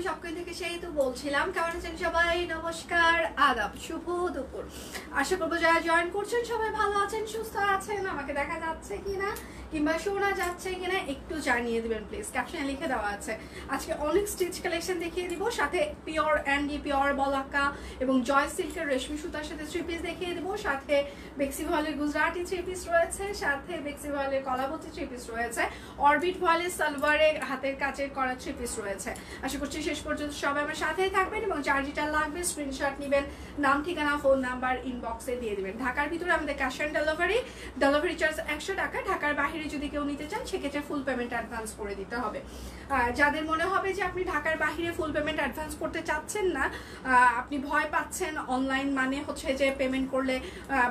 সবকিছু থেকে সেই তো বলছিলাম। কেমন আছেন সবাই? নমস্কার, আদাব, শুভ দুপুর। আশা করবো যারা জয়েন করছেন সবাই ভালো আছেন, সুস্থ আছেন। আমাকে দেখা যাচ্ছে কিনা কিংবা শোনা যাচ্ছে কিনা একটু জানিয়ে দিবেন প্লিজ। ক্যাপশনে লিখে দেওয়া আছে। আজকে অনেক স্টিচ কালেকশন দেখিয়ে দিব, সাথে পিওর অ্যান্ডি, পিওর বলাকা এবং জয় সিল্কের রেশমি সুতার সাথে 3 পিস দেখিয়ে দিব, সাথে বেক্সি ভয়েলের গুজরাটি 3 পিস রয়েছে, সাথে বেক্সি ভয়েলের কলাবতী 3 পিস রয়েছে, অরবিট ভয়েলের সালোয়ারে হাতের কাজের করা 3 পিস রয়েছে। আশা করছি শেষ পর্যন্ত সবাই আমার সাথেই থাকবেন এবং যার যেটা লাগবে স্ক্রিনশট নেবেন, নাম ঠিকানা ফোন নাম্বার ইনবক্সে দিয়ে দিবেন। ঢাকার ভিতরে আমাদের ক্যাশ অন ডেলিভারি চার্জ 100 টাকা। ঢাকার বাইরে যদি কেউ নিতে চান সেক্ষেত্রে ফুল পেমেন্ট অ্যাডভান্স করে দিতে হবে। যাদের মনে হবে যে আপনি ঢাকার বাইরে ফুল পেমেন্ট অ্যাডভান্স করতে চাচ্ছেন না, আপনি ভয় পাচ্ছেন অনলাইন মানে হচ্ছে যে পেমেন্ট করলে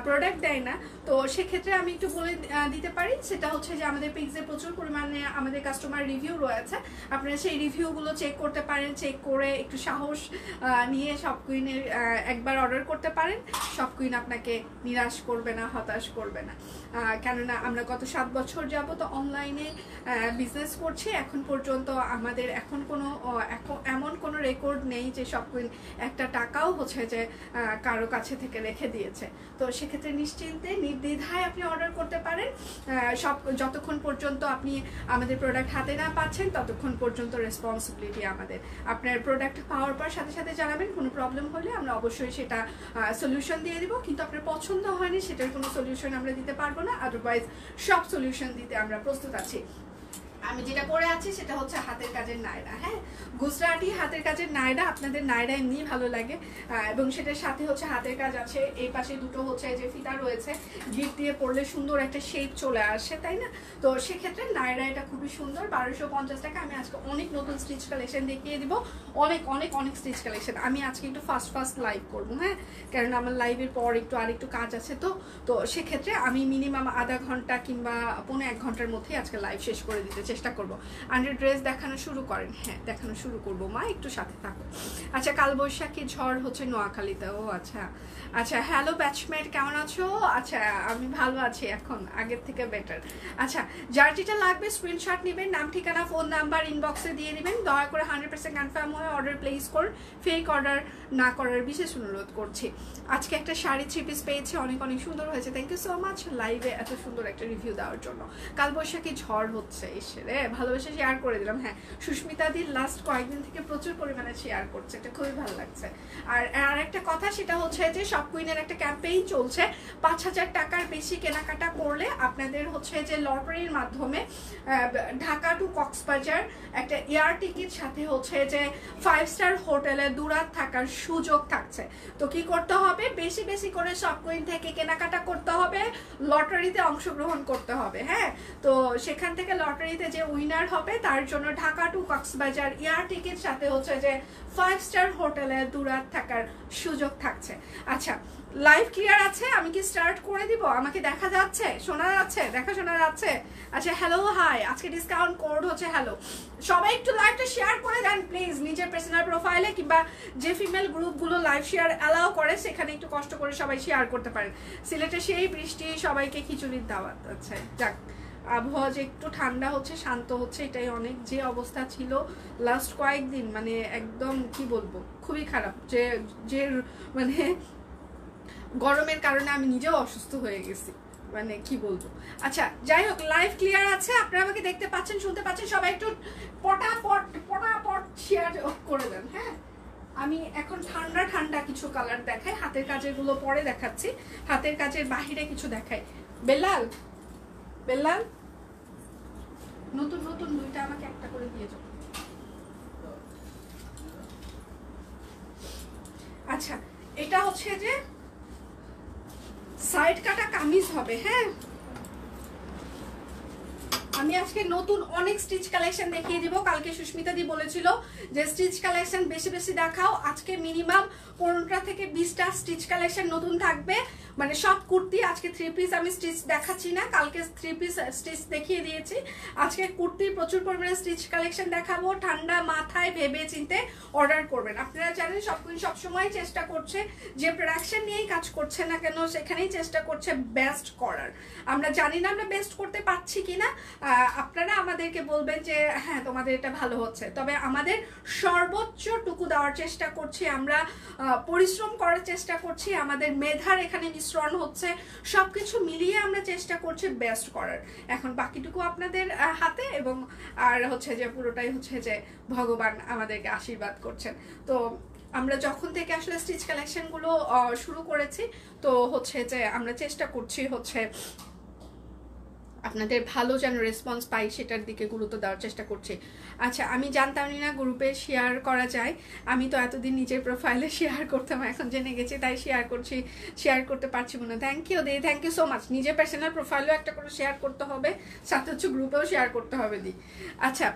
প্রোডাক্ট দেয় না, তো সেক্ষেত্রে আমি একটু বলে দিতে পারি। সেটা হচ্ছে যে আমাদের পেজে প্রচুর পরিমাণে আমাদের কাস্টমার রিভিউ রয়েছে, আপনারা সেই রিভিউগুলো চেক করতে পারেন। চেক করে একটু সাহস নিয়ে সব কুইনের একবার অর্ডার করতে পারেন। সব কুইন আপনাকে নিরাশ করবে না, হতাশ করবে না। কেননা আমরা গত 7 বছর যাবত অনলাইনে বিজনেস করছি, এখন পর্যন্ত আমাদের এমন কোনো রেকর্ড নেই যে সব কুইন একটা টাকাও হচ্ছে যে কারো কাছে থেকে রেখে দিয়েছে। তো সেক্ষেত্রে নিশ্চিন্তে নির্দ্বিধায় আপনি অর্ডার করতে পারেন। যতক্ষণ পর্যন্ত আপনি আমাদের প্রোডাক্ট হাতে না পাচ্ছেন ততক্ষণ পর্যন্ত রেসপন্সিবিলিটি আমাদের। আপনার প্রোডাক্ট পাওয়ার পর সাথে সাথে জানাবেন, কোনো প্রবলেম হলে আমরা অবশ্যই সেটা সলিউশন দিয়ে দিব। কিন্তু আপনার পছন্দ হয়নি সেটার কোনো সলিউশন আমরা দিতে পারবো না, আদারওয়াইজ সব সলিউশন দিতে আমরা প্রস্তুত আছি। আমি যেটা পরে আছি সেটা হচ্ছে হাতের কাজের নায়রা। হ্যাঁ, গুজরাটি হাতের কাজের নায়রা। আপনাদের নায়রা এমনি ভালো লাগে এবং সেটার সাথে হচ্ছে হাতের কাজ আছে। এই পাশে দুটো হচ্ছে যে ফিতা রয়েছে, গিট দিয়ে পরলে সুন্দর একটা শেপ চলে আসে, তাই না? তো সেক্ষেত্রে নায়রা এটা খুবই সুন্দর। 1250 টাকা। আমি আজকে অনেক নতুন স্টিচ কালেকশন দেখিয়ে দিব, অনেক অনেক অনেক স্টিচ কালেকশন। আমি আজকে একটু ফাস্ট লাইভ করবো, হ্যাঁ, কারণ আমার লাইভের পর আরেকটু কাজ আছে। তো সেক্ষেত্রে আমি মিনিমাম আধা ঘন্টা কিংবা 1.5 ঘন্টার মধ্যেই আজকে লাইভ শেষ করে দিতে চেষ্টা করবো। আন্ডার ড্রেস দেখানো শুরু করেন। হ্যাঁ, দেখানো শুরু করবো মা, একটু সাথে থাকো। আচ্ছা, কালবৈশাখী ঝড় হচ্ছে নোয়াখালীতে। ও আচ্ছা আচ্ছা, হ্যালো ব্যাচমেট, কেমন আছো? আচ্ছা, আমি ভালো আছি, এখন আগের থেকে বেটার। আচ্ছা, যার যেটা লাগবে স্ক্রিনশট নেবেন, নাম ঠিকানা ফোন নাম্বার ইনবক্সে দিয়ে দিবেন। দয়া করে 100% কনফার্ম হয়ে অর্ডার প্লেস করুন, ফেক অর্ডার না করার বিশেষ অনুরোধ করছি। আজকে একটা শাড়ি 3 পিস পেয়েছি, অনেক অনেক সুন্দর হয়েছে। থ্যাংক ইউ সো মাচ লাইভে এত সুন্দর একটা রিভিউ দেওয়ার জন্য। কালবৈশাখী ঝড় হচ্ছে, রে ভালোবেসে শেয়ার করে দিলাম। হ্যাঁ, সুস্মিতা দি লাস্ট কয়েকদিন থেকে প্রচুর পরিমাণে শেয়ার করছে, এটা খুবই ভালো লাগছে। আর একটা কথা, সেটা হচ্ছে যে সব কুইনের একটা ক্যাম্পেইন চলছে। 5000 টাকার বেশি কেনাকাটা করলে আপনাদের হচ্ছে যে লটারির মাধ্যমে ঢাকা টু কক্সবাজার একটা এয়ার টিকিট, সাথে হচ্ছে যে 5 স্টার হোটেলে 2 রাত থাকার সুযোগ থাকছে। তো কি করতে হবে? বেশি বেশি করে সব কুইন থেকে কেনাকাটা করতে হবে, লটারিতে অংশগ্রহণ করতে হবে। হ্যাঁ, তো সেখান থেকে লটারিতে যে উইনার হবে তার জন্য Dhaka to Cox's Bazar air ticket, সাথে হচ্ছে যে 5 স্টার হোটেলে 2 রাত থাকার সুযোগ থাকছে। আচ্ছা, লাইভ ক্লিয়ার আছে? আমি কি স্টার্ট করে দিব? আমাকে দেখা যাচ্ছে, শোনা যাচ্ছে? শোনা যাচ্ছে? আচ্ছা, হ্যালো, হাই। আজকে ডিসকাউন্ট কোড হচ্ছে হ্যালো। সবাই একটু লাইভটা শেয়ার করে দেন প্লিজ, নিজের পার্সোনাল প্রোফাইলে কিংবা যে ফিমেল গ্রুপগুলো লাইভ শেয়ার অ্যালাউ করে সেখানে একটু কষ্ট করে সবাই শেয়ার করতে পারেন। সিলেটে সেই বৃষ্টি, সবাইকে খিচুড়ির দাওয়াত। আচ্ছা, যাক, আবহাওয়া যে একটু ঠান্ডা হচ্ছে, শান্ত হচ্ছে, এটাই অনেক। যে অবস্থা ছিল লাস্ট কয়েকদিন, মানে একদম কি বলবো, খুবই খারাপ। যে মানে গরমের কারণে আমি নিজেও অসুস্থ হয়ে গেছি, মানে কি বলবো। আচ্ছা, যাই হোক, লাইভ ক্লিয়ার আছে, আপনারা আমাকে দেখতে পাচ্ছেন, শুনতে পাচ্ছেন? সবাই একটু পটাপট শেয়ার করে দেন। হ্যাঁ, আমি এখন ঠান্ডা কিছু কালার দেখাই, হাতের কাজের গুলো পরে দেখাচ্ছি, হাতের কাজের বাহিরে কিছু দেখাই। বেল্লাল নতুন 2টা আমাকে একটা করে দিয়ে যাও। আচ্ছা, এটা হচ্ছে যে সাইড কাটা কামিজ হবে। হ্যাঁ, আমি আজকে নতুন অনেক স্টিচ কালেকশন দেখিয়ে দিব। কালকে সুস্মিতা দি বলেছিল যে স্টিচ কালেকশন বেশি বেশি দেখাও। আজকে মিনিমাম 15টা থেকে 20টা স্টিচ কালেকশন নতুন থাকবে। মানে সব কুর্তি, আজকে 3 পিস আমি স্টিচ দেখাচ্ছি না, কালকে 3 পিস স্টিচ দেখিয়ে দিয়েছি। আজকে কুর্তির প্রচুর পরিমাণে স্টিচ কালেকশন দেখাবো। ঠান্ডা মাথায় ভেবে চিন্তে অর্ডার করবেন। আপনারা জানেন সবসময় চেষ্টা করছে, যে প্রোডাকশন নিয়েই কাজ করছে না কেন সেখানেই চেষ্টা করছে বেস্ট করার। আমরা জানি না আমরা বেস্ট করতে পারছি কিনা, আপনারা আমাদেরকে বলবেন যে হ্যাঁ তোমাদের এটা ভালো হচ্ছে, তবে আমাদের সর্বোচ্চটুকু দেওয়ার চেষ্টা করছি, আমরা পরিশ্রম করার চেষ্টা করছি, আমাদের মেধার এখানে মিশ্রণ হচ্ছে, সবকিছু মিলিয়ে আমরা চেষ্টা করছি বেস্ট করার। এখন বাকিটুকু আপনাদের হাতে, এবং আর হচ্ছে যে পুরোটাই হচ্ছে যে ভগবান আমাদেরকে আশীর্বাদ করছেন। তো আমরা যখন থেকে আসলে স্টিচ কালেকশনগুলো শুরু করেছি, তো হচ্ছে যে আমরা চেষ্টা করছি হচ্ছে আপনাদের ভালো যেন রেসপন্স পাই সেটার দিকে গুরুত্ব দেওয়ার চেষ্টা করছি। আচ্ছা, আমি জানতামই না গ্রুপে শেয়ার করা যায়, আমি তো এতদিন নিজের প্রোফাইলে শেয়ার করতাম, এখন জেনে গেছি তাই শেয়ার করছি, শেয়ার করতে পারছি মনে। থ্যাংক ইউ দি, থ্যাংক ইউ সো মাচ। নিজের পার্সোনাল প্রোফাইলেও একটা করে শেয়ার করতে হবে, সাথে হচ্ছে গ্রুপেও শেয়ার করতে হবে দি। আচ্ছা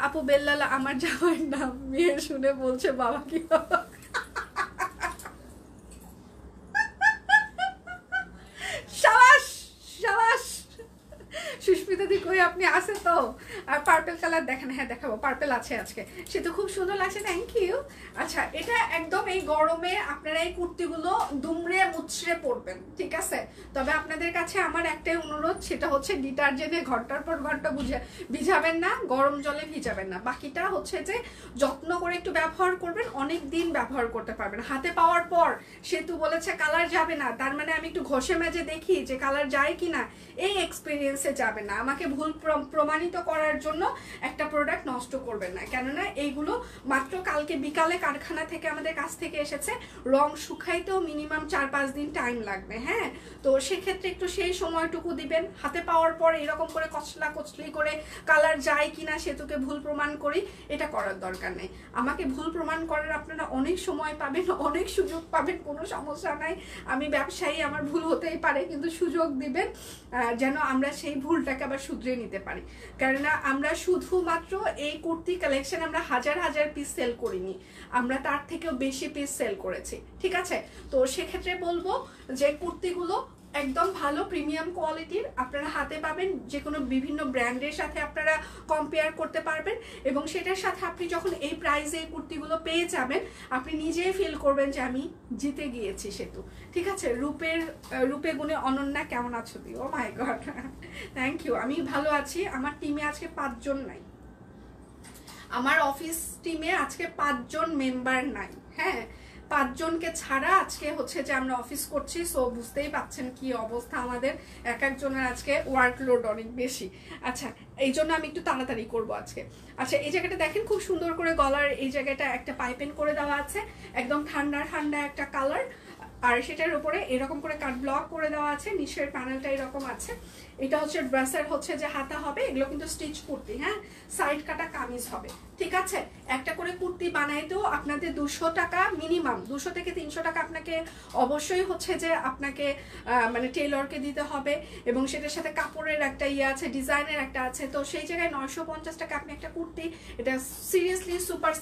আপু বেল্লাল, আমার জামাইয়ের নাম মেয়ে শুনে বলছে বাবা কি সাবাস সাবাস। সুস্মিতা দি কই আপনি আছে তো? আর পার্পল কালার দেখেন, হ্যাঁ দেখাবো, পার্পল আছে আজকে, সে তো খুব সুন্দর লাগছে, থ্যাংক ইউ। আচ্ছা, এটা একদম এই গরমে আপনারা এই কুর্তিগুলো দুমড়ে মুচড়ে পরবেন, ঠিক আছে? তবে আপনাদের কাছে আমার একটাই অনুরোধ, সেটা হচ্ছে ডিটারজেন্টে ঘন্টার পর ঘন্টা ভিজাবেন না, গরম জলে ভিজাবেন না। বাকিটা হচ্ছে যে যত্ন করে একটু ব্যবহার করবেন, অনেক দিন ব্যবহার করতে পারবেন। হাতে পাওয়ার পর সেতু বলেছে কালার যাবে না, তার মানে আমি একটু ঘষে মেজে দেখি যে কালার যায় কিনা, এই এক্সপিরিয়েন্সে যাবে না। আমাকে ভুল প্রমাণিত করার জন্য একটা প্রোডাক্ট নষ্ট করবেন না, কেননা এইগুলো মাত্র কালকে বিকালে কারখানা থেকে আমাদের কাছ থেকে এসেছে, রং শুকাইতেও মিনিমাম 4-5 দিন টাইম লাগবে। হ্যাঁ, তো সেক্ষেত্রে একটু সেই সময়টুকু দিবেন। হাতে পাওয়ার পর এরকম করে কচলা কচলি করে কালার যায় কিনা সেতুকে ভুল প্রমাণ করি, এটা করার দরকার নেই। আমাকে ভুল প্রমাণ করার আপনারা অনেক সময় পাবেন, অনেক সুযোগ পাবেন, কোনো সমস্যা নাই। আমি ব্যবসায়ী, আমার ভুল হতেই পারে, কিন্তু সুযোগ দিবেন যেন আমরা সেই ভুলটাকে আবার শুধরে নিতে পারি। কেননা আমরা শুধুমাত্র এই কুর্তি কালেকশন আমরা হাজার হাজার পিস সেল করিনি, আমরা তার থেকেও বেশি পিস সেল করেছি, ঠিক আছে? তো সেক্ষেত্রে বলবো যে কুর্তিগুলো একদম ভালো প্রিমিয়াম কোয়ালিটির, আপনারা হাতে পাবেন, যে কোনো বিভিন্ন ব্র্যান্ডের সাথে আপনারা কম্পেয়ার করতে পারবেন, এবং সেটার সাথে আপনি যখন এই প্রাইসে এই কুর্তিগুলো পেয়ে যাবেন, আপনি নিজেই ফিল করবেন যে আমি জিতে গিয়েছি সেতু, ঠিক আছে? রূপে গুণে অনন্যা, কেমন আছো তুই? ও মাই গড, থ্যাংক ইউ। আমি ভালো আছি। আমার টিমে আজকে 5 জন নাই, আমার অফিস টিমে আজকে 5 জন মেম্বার নাই। হ্যাঁ, 5 জনকে ছাড়া আজকে হচ্ছে যে আমরা অফিস করছি, সো বুঝতেই পাচ্ছেন কি অবস্থা আমাদের, এক একজনের আজকে ওয়ার্কলোড অনেক বেশি। আচ্ছা, এই জন্য আমি একটু তাড়াতাড়ি করব আজকে। আচ্ছা, এই জায়গাটা দেখেন খুব সুন্দর করে গলার এই জায়গাটা একটা পাইপিং করে দেওয়া আছে, একদম ঠান্ডা ঠান্ডা একটা কালার, আর সেটার উপরে এরকম করে কাট ব্লক করে দেওয়া আছে, নিচের প্যানেলটা এরকম আছে। এটা হচ্ছে ড্রেসের হচ্ছে যে হাতা হবে, এগুলো কিন্তু স্টিচ কুর্তি, হ্যাঁ, সাইড কাটা কামিজ হবে, ঠিক আছে? একটা করে কুর্তি বানাইতেও আপনাদের 200 টাকা মিনিমাম, 200 থেকে 300 টাকা আপনাকে অবশ্যই হচ্ছে যে আপনাকে মানে টেইলরকে দিতে হবে, এবং সেটার সাথে কাপড়ের একটা ইয়ে আছে, ডিজাইনের একটা আছে। তো সেই জায়গায় 950 টাকা আপনি একটা কুর্তি, এটা সিরিয়াসলি সুপার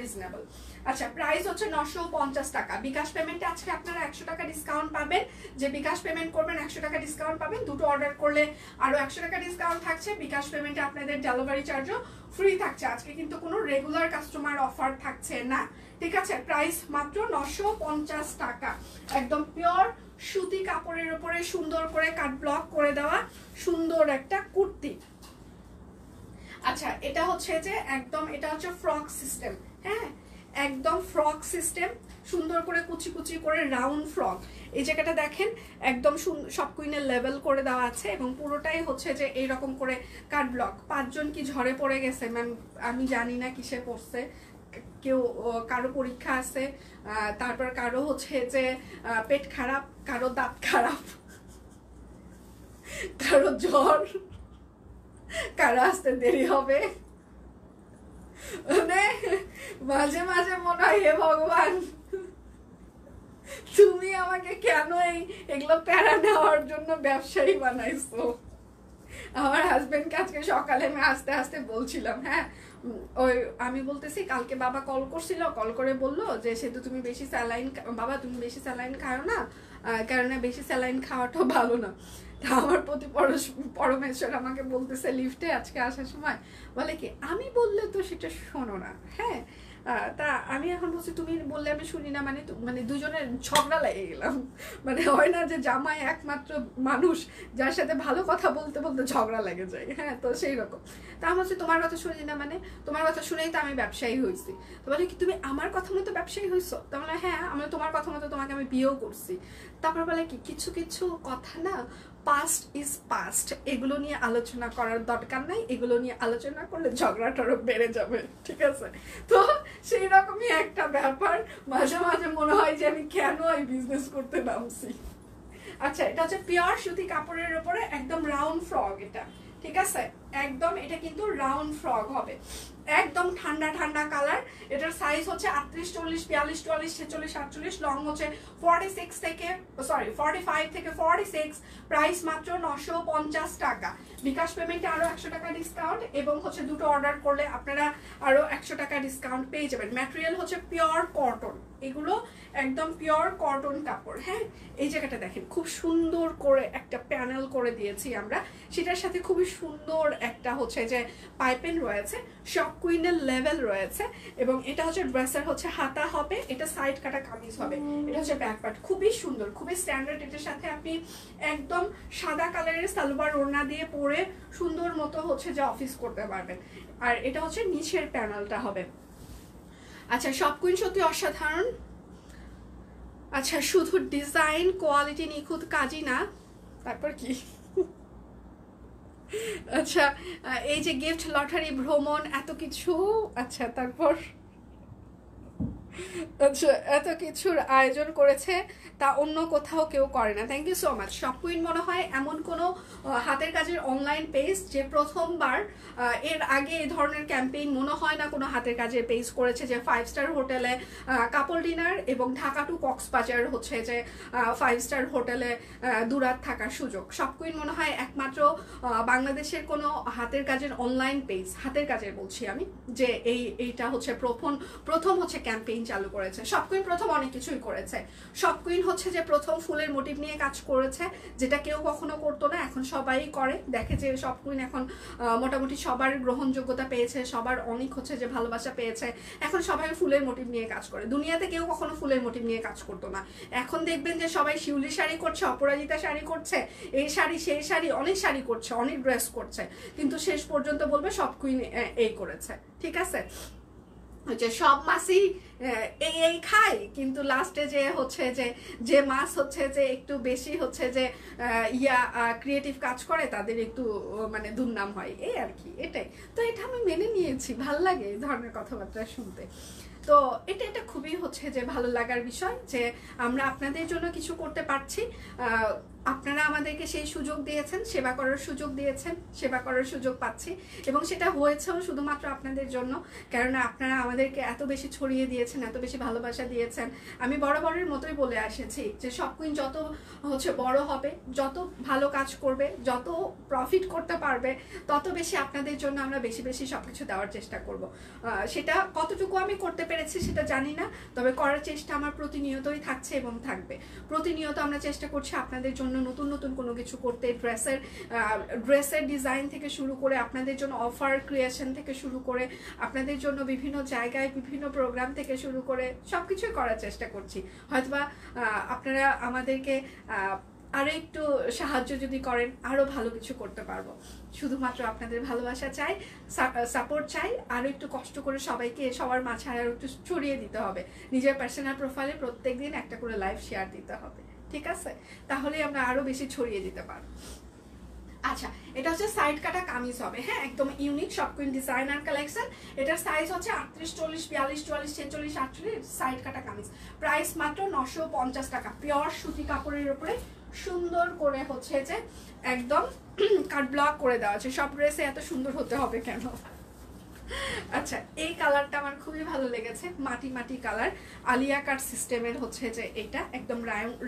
রিজনেবল। আচ্ছা, প্রাইস হচ্ছে 950 টাকা। বিকাশ পেমেন্টে আজকে আপনারা 100 টাকা ডিসকাউন্ট পাবেন, যে বিকাশ পেমেন্ট করবেন 100 টাকা ডিসকাউন্ট পাবেন, দুটো অর্ডার করলে আরো 100 টাকা ডিসকাউন্ট থাকছে। বিকাশ পেমেন্টে আপনাদের ডেলিভারি চার্জও ফ্রি থাকছে। আজকে কিন্তু কোনো রেগুলার কাস্টমার অফার থাকছে না, ঠিক আছে? প্রাইস মাত্র 950 টাকা, একদম পিওর সুতি কাপড়ের উপরে সুন্দর করে কাট ব্লক করে দেওয়া সুন্দর একটা কুর্তি। আচ্ছা, এটা হচ্ছে যে একদম, এটা হচ্ছে ফ্রক সিস্টেম, হ্যাঁ, একদম ফ্রক সিস্টেম, সুন্দর করে কুচি কুচি করে রাউন্ড ফ্রক। এই জায়গাটা দেখেন একদম সব কুইনের লেভেল করে দেওয়া আছে, এবং পুরোটাই হচ্ছে যে এইরকম করে কাট ব্লক। 5 জন কি ঝরে পড়ে গেছে ম্যাম? আমি জানি না কিসে পড়ছে, কেউ কারো পরীক্ষা আছে, তারপর কারো হচ্ছে যে পেট খারাপ, কারো দাঁত খারাপ, কারো জ্বর, কারো আসতে দেরি হবে। মানে মাঝে মাঝে মনে হয় হে ভগবান, তুমি আমাকে কেন এগুলো প্যারা নেওয়ার জন্য ব্যবসায়ী বানাইছো? আমার হাজবেন্ডকে আজকে সকালে আমি আস্তে আস্তে বলছিলাম, হ্যাঁ, ওই আমি বলতেছি কালকে বাবা কল করছিল, কল করে বললো যে সেতু তুমি বেশি স্যালাইন, বাবা তুমি বেশি স্যালাইন খাও না, কেননা বেশি স্যালাইন খাওয়াটাও ভালো না। তা আমার প্রতি পরমেশ্বর আমাকে বলতেছে লিফটে আজকে আসার সময়, বলে কি আমি বললে তো সেটা শোনো না, হ্যাঁ, তা আমি এখন বলছি তুমি বললে আমি শুনি না, মানে মানে দুজনের ঝগড়া লেগে গেলাম। মানে হয় না যে জামাই একমাত্র মানুষ যার সাথে ভালো কথা বলতে বলতে ঝগড়া লেগে যায়, হ্যাঁ, তো সেই রকম। তা আমি বলছি তোমার কথা শুনি না, মানে তোমার কথা শুনেই তো আমি ব্যবসায়ী হয়েছি। তো বলে কি তুমি আমার কথা মতো ব্যবসায়ী হয়েছো? তো বলে হ্যাঁ, আমি তোমার কথা মতো তোমাকে আমি বিয়েও করছি। তারপর বলে কি কিছু কিছু কথা না পাস্ট ইজ পাস্ট, এগুলো নিয়ে আলোচনা করার দরকার নাই, এগুলো নিয়ে আলোচনা করলে ঝগড়াটারও বেড়ে যাবে, ঠিক আছে? তো সেই রকমই একটা ব্যাপার, মাঝে মাঝে মনে হয় যে আমি কেন এই বিজনেস করতে নামছি। আচ্ছা, এটা হচ্ছে পিওর সুতি কাপড়ের উপরে একদম রাউন্ড ফ্রক, এটা ঠিক আছে, একদম এটা কিন্তু রাউন্ড ফ্রক হবে, একদম ঠান্ডা ঠান্ডা কালার। এটার সাইজ হচ্ছে 38, 40, 42, 44, 46, 48, লং হচ্ছে 46 থেকে 45 থেকে 46, প্রাইস মাত্র 950 টাকা। বিকাশ পেমেন্টে আরো 100 টাকা ডিসকাউন্ট, এবং হচ্ছে দুটো অর্ডার করলে আপনারা আরো 100 টাকা ডিসকাউন্ট পেয়ে যাবেন। ম্যাটেরিয়াল হচ্ছে পিওর কটন, এগুলো একদম পিওর কটন কাপড়, হ্যাঁ। এই জায়গাটা দেখেন খুব সুন্দর করে একটা প্যানেল করে দিয়েছি আমরা, সেটার সাথে খুবই সুন্দর একটা হচ্ছে যে পাইপেন রয়েছে, শপ কুইনের লেভেল রয়েছে, এবং এটা হচ্ছে ড্রেসের হচ্ছে হাতা হবে, এটা সাইড কাটা কামিজ হবে, এটা হচ্ছে ব্যাক পার্ট, খুবই সুন্দর, খুবই স্ট্যান্ডার্ড। এটার সাথে আপনি একদম সাদা কালারের সালোয়ার ওড়না দিয়ে পরে সুন্দর মতো হচ্ছে যে অফিস করতে পারবেন। আর এটা হচ্ছে নিচের প্যানেলটা হবে। আচ্ছা, শপ কুইন সত্যি অসাধারণ। আচ্ছা, শুধু ডিজাইন কোয়ালিটি নিখুঁত কাজই না, তারপর কি আচ্ছা এই যে গিফট লটারি ভ্রমণ এত কিছু, আচ্ছা তারপর আচ্ছা এত কিছুর আয়োজন করেছে তা অন্য কোথাও কেউ করে না। Thank you so much. Shop queen মনে হয় এমন কোনো হাতের কাজের অনলাইন পেজ যে প্রথমবার, এর আগে এই ধরনের ক্যাম্পেইন মনে হয় না কোনো হাতের কাজের পেজ করেছে, যে 5 স্টার হোটেলে কাপল ডিনার এবং ঢাকা টু কক্সবাজার হচ্ছে যে 5 স্টার হোটেলে দুরাত থাকার সুযোগ। শপ কুইন মনে হয় একমাত্র বাংলাদেশের কোনো হাতের কাজের অনলাইন পেজ, হাতের কাজের বলছি আমি, যে এইটা হচ্ছে প্রথম হচ্ছে ক্যাম্পেইন চালু করেছে। শপ কুইন প্রথম অনেক কিছুই করেছে। শপ কুইন হচ্ছে যে প্রথম ফুলের মোটিভ নিয়ে কাজ করেছে, যেটা কেউ কখনো করতো না, এখন সবাই করে। দেখে যে শপ কুইন এখন মোটামুটি সবার গ্রহণযোগ্যতা পেয়েছে, সবার অনেক হচ্ছে যে ভালোবাসা পেয়েছে, এখন সবাই ফুলের মোটিভ নিয়ে কাজ করে। দুনিয়াতে কেউ কখনো ফুলের মোটিভ নিয়ে কাজ করতো না, এখন দেখবেন যে সবাই শিউলি শাড়ি করছে, অপরাজিতা শাড়ি করছে, এই শাড়ি সেই শাড়ি, অনেক শাড়ি করছে, অনেক ড্রেস করছে, কিন্তু শেষ পর্যন্ত বলবে শপ কুইন এই করেছে, ঠিক আছে? হচ্ছে সব মাছই এই খায়, কিন্তু লাস্টে যে হচ্ছে যে মাছ হচ্ছে যে একটু বেশি হচ্ছে যে ক্রিয়েটিভ কাজ করে তাদের একটু মানে দুর্নাম হয়, এই আর কি, এটাই। তো এটা আমি মেনে নিয়েছি, ভাল লাগে এই ধরনের কথাবার্তা শুনতে। তো এটা খুবই হচ্ছে যে ভালো লাগার বিষয় যে আমরা আপনাদের জন্য কিছু করতে পারছি। আপনারা আমাদেরকে সেই সুযোগ দিয়েছেন, সেবা করার সুযোগ দিয়েছেন, সেবা করার সুযোগ পাচ্ছি, এবং সেটা হয়েছেও শুধুমাত্র আপনাদের জন্য, কেননা আপনারা আমাদেরকে এত বেশি ছড়িয়ে দিয়েছেন, এত বেশি ভালোবাসা দিয়েছেন। আমি বরাবরের মতোই বলে আসেছি যে শপ কুইন যত হচ্ছে বড় হবে, যত ভালো কাজ করবে, যত প্রফিট করতে পারবে, তত বেশি আপনাদের জন্য আমরা বেশি বেশি সবকিছু দেওয়ার চেষ্টা করব। সেটা কতটুকু আমি করতে পেরেছি সেটা জানি না, তবে করার চেষ্টা আমার প্রতিনিয়তই থাকছে এবং থাকবে। প্রতিনিয়ত আমরা চেষ্টা করছি আপনাদের জন্য নতুন নতুন কোনো কিছু করতে, ড্রেসের ডিজাইন থেকে শুরু করে, আপনাদের জন্য অফার ক্রিয়েশন থেকে শুরু করে, আপনাদের জন্য বিভিন্ন জায়গায় বিভিন্ন প্রোগ্রাম থেকে শুরু করে সবকিছুই করার চেষ্টা করছি। হয়তোবা আপনারা আমাদেরকে আরো একটু সাহায্য যদি করেন, আরো ভালো কিছু করতে পারবো। শুধুমাত্র আপনাদের ভালোবাসা চাই, সাপোর্ট চাই, আরো একটু কষ্ট করে সবাইকে সবার মাঝে আরো একটু ছড়িয়ে দিতে হবে। নিজের পার্সোনাল প্রোফাইলে প্রত্যেকদিন একটা করে লাইভ শেয়ার দিতে হবে, ঠিক আছে? তাহলেই আমরা আরো বেশি ছড়িয়ে দিতে পারবো। আচ্ছা, এটা হচ্ছে সাইড কাটা কামিজ হবে, হ্যাঁ, একদম unique shop queen designer collection. এটার সাইজ হচ্ছে 38, 40, 42, 44, 46, 48, সাইড কাটা কামিজ। প্রাইস মাত্র 950 টাকা। পিওর সুতি কাপড়ের উপরে সুন্দর করে হচ্ছে যে একদম কাট ব্লক করে দেওয়া আছে। সব ড্রেসে এত সুন্দর হতে হবে কেন? আচ্ছা, এই কালারটা আমার খুবই ভালো লেগেছে, মাটি মাটি কালার, আলিয়া কাট সিস্টেমের হচ্ছে যে এটা একদম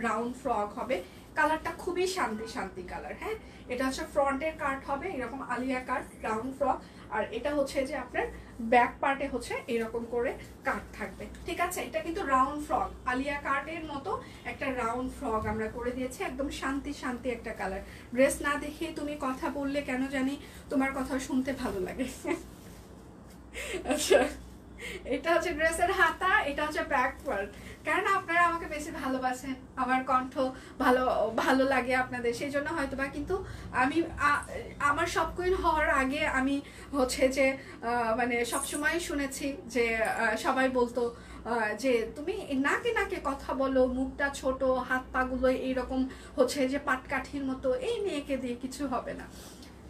রাউন্ড ফ্রক হবে। কালারটা খুবই শান্তি কালার, হ্যাঁ। এটা হচ্ছে ফ্রন্টের কাট হবে এরকম আলিয়া কাট রাউন্ড ফ্রক, আর এটা হচ্ছে যে আপনার ব্যাক পার্টে হচ্ছে এরকম করে কাট থাকবে, ঠিক আছে? এটা কিন্তু রাউন্ড ফ্রক, আলিয়া কাটের মতো একটা রাউন্ড ফ্রক আমরা করে দিয়েছি, একদম শান্তি একটা কালার। ড্রেস না দেখে তুমি কথা বললে কেন জানি তোমার কথা শুনতে ভালো লাগে। আচ্ছা, এটা হচ্ছে ড্রেসের হাতা, এটা হচ্ছে ব্যাক পার্ট। কারণ আপনারা আমাকে বেশি ভালোবাসেন, আমার কণ্ঠ ভালো ভালো লাগে আপনাদের, সেই জন্য হয়তো বা। কিন্তু আমি আমার সব কুইন হওয়ার আগে আমি হচ্ছে যে মানে সবসময় শুনেছি যে সবাই বলতো যে তুমি নাকে নাকে কথা বলো, মুখটা ছোট, হাত পাগুলো এইরকম হচ্ছে যে পাটকাঠির মতো, এই মেয়েকে দিয়ে কিছু হবে না।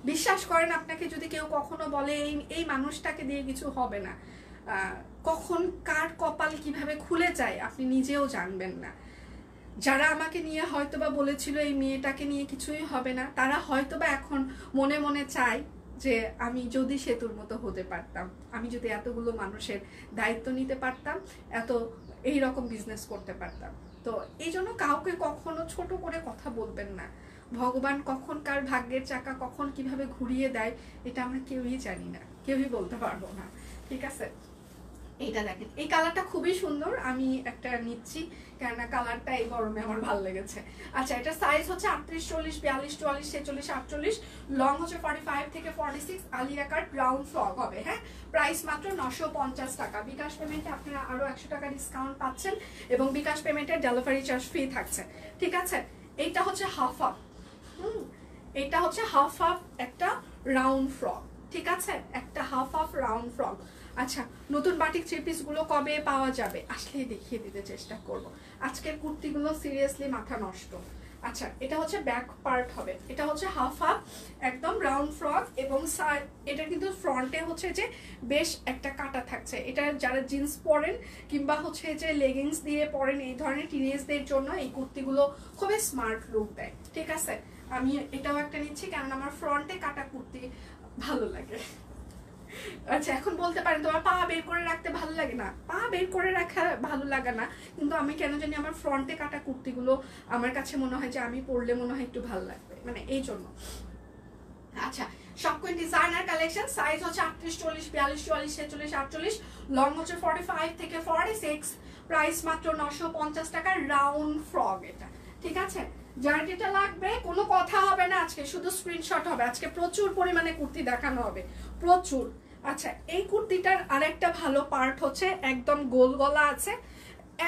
বিশ্বাস করেন, আপনাকে যদি কেউ কখনো বলে এই মানুষটাকে দিয়ে কিছু হবে না, কখন কার কপাল কিভাবে খুলে যায় আপনি নিজেও জানবেন না। যারা আমাকে নিয়ে হয়তোবা বলেছিল এই মেয়েটাকে নিয়ে কিছুই হবে না, তারা হয়তোবা এখন মনে মনে চায় যে আমি যদি সেতুর মতো হতে পারতাম, আমি যদি এতগুলো মানুষের দায়িত্ব নিতে পারতাম, এত এইরকম বিজনেস করতে পারতাম। তো এই জন্য কাউকে কখনো ছোট করে কথা বলবেন না। ভগবান কখন কার ভাগ্যের চাকা কখন কিভাবে ঘুরিয়ে দেয় এটা আমরা কেউই জানি না, কেউই বলতে পারবো না। ঠিক আছে, এইটা দেখেন, এই কালারটা খুবই সুন্দর, আমি একটা নিচ্ছি কেননা কালারটা এই গরমে আমার ভালো লেগেছে। আচ্ছা, এটা সাইজ হচ্ছে 38, 40, 42, 44, 46, 48, লং হচ্ছে 45 থেকে 46, আলিয়া কাট ব্রাউন ফ্রক হবে। হ্যাঁ, প্রাইস মাত্র 950 টাকা। বিকাশ পেমেন্টে আপনারা আরো 100 টাকা ডিসকাউন্ট পাচ্ছেন এবং বিকাশ পেমেন্টের ডেলিভারি চার্জ ফ্রি থাকছে। ঠিক আছে, এইটা হচ্ছে হাফ হাফ, এটা হচ্ছে হাফ হাফ একটা রাউন্ড ফ্রক। ঠিক আছে, একটা হাফ হাফ রাউন্ড ফ্রক। আচ্ছা, নতুন বাটিক থ্রি পিস গুলো কবে পাওয়া যাবে? আসলেই দেখিয়ে দিতে চেষ্টা করব। আজকের কুর্তিগুলো সিরিয়াসলি মাথা নষ্ট। আচ্ছা, এটা হচ্ছে ব্যাক পার্ট হবে, এটা হচ্ছে হাফ হাফ একদম রাউন্ড ফ্রক এবং এটা কিন্তু ফ্রন্টে হচ্ছে যে বেশ একটা কাটা থাকছে। এটা যারা জিন্স পরেন কিংবা হচ্ছে যে লেগিংস দিয়ে পরেন, এই ধরনের টিনেজদের জন্য এই কুর্তিগুলো খুবই স্মার্ট লুক দেয়। ঠিক আছে, আমি এটাও একটা নিচ্ছি কারণ আমার ফ্রন্টে কাটা কুর্তি ভালো লাগে। আচ্ছা, এখন বলতে পারেন তোমার পা বের করে রাখতে ভালো লাগে না, পা বের করে রাখা ভালো লাগে না, কিন্তু আমি কেন জানি আমার ফ্রন্টে কাটা কুর্তিগুলো আমার কাছে মনে হয় যে আমি পরলে মনে হয় একটু ভালো লাগবে, মানে এই জন্য। আচ্ছা, সবকই ডিজাইনার কালেকশন, সাইজ হচ্ছে 38, 40, 42, 44, 46, 48, লং হচ্ছে 45 থেকে 46, প্রাইস মাত্র 950 টাকা, রাউন্ড ফ্রক এটা। ঠিক আছে, যার যেটা লাগবে কোনো কথা হবে না আজকে, শুধু স্ক্রিনশট হবে। আজকে প্রচুর পরিমাণে কুর্তি দেখানো হবে, প্রচুর। আচ্ছা, এই কুর্তিটার আরেকটা ভালো পার্ট হচ্ছে একদম গোল গলা আছে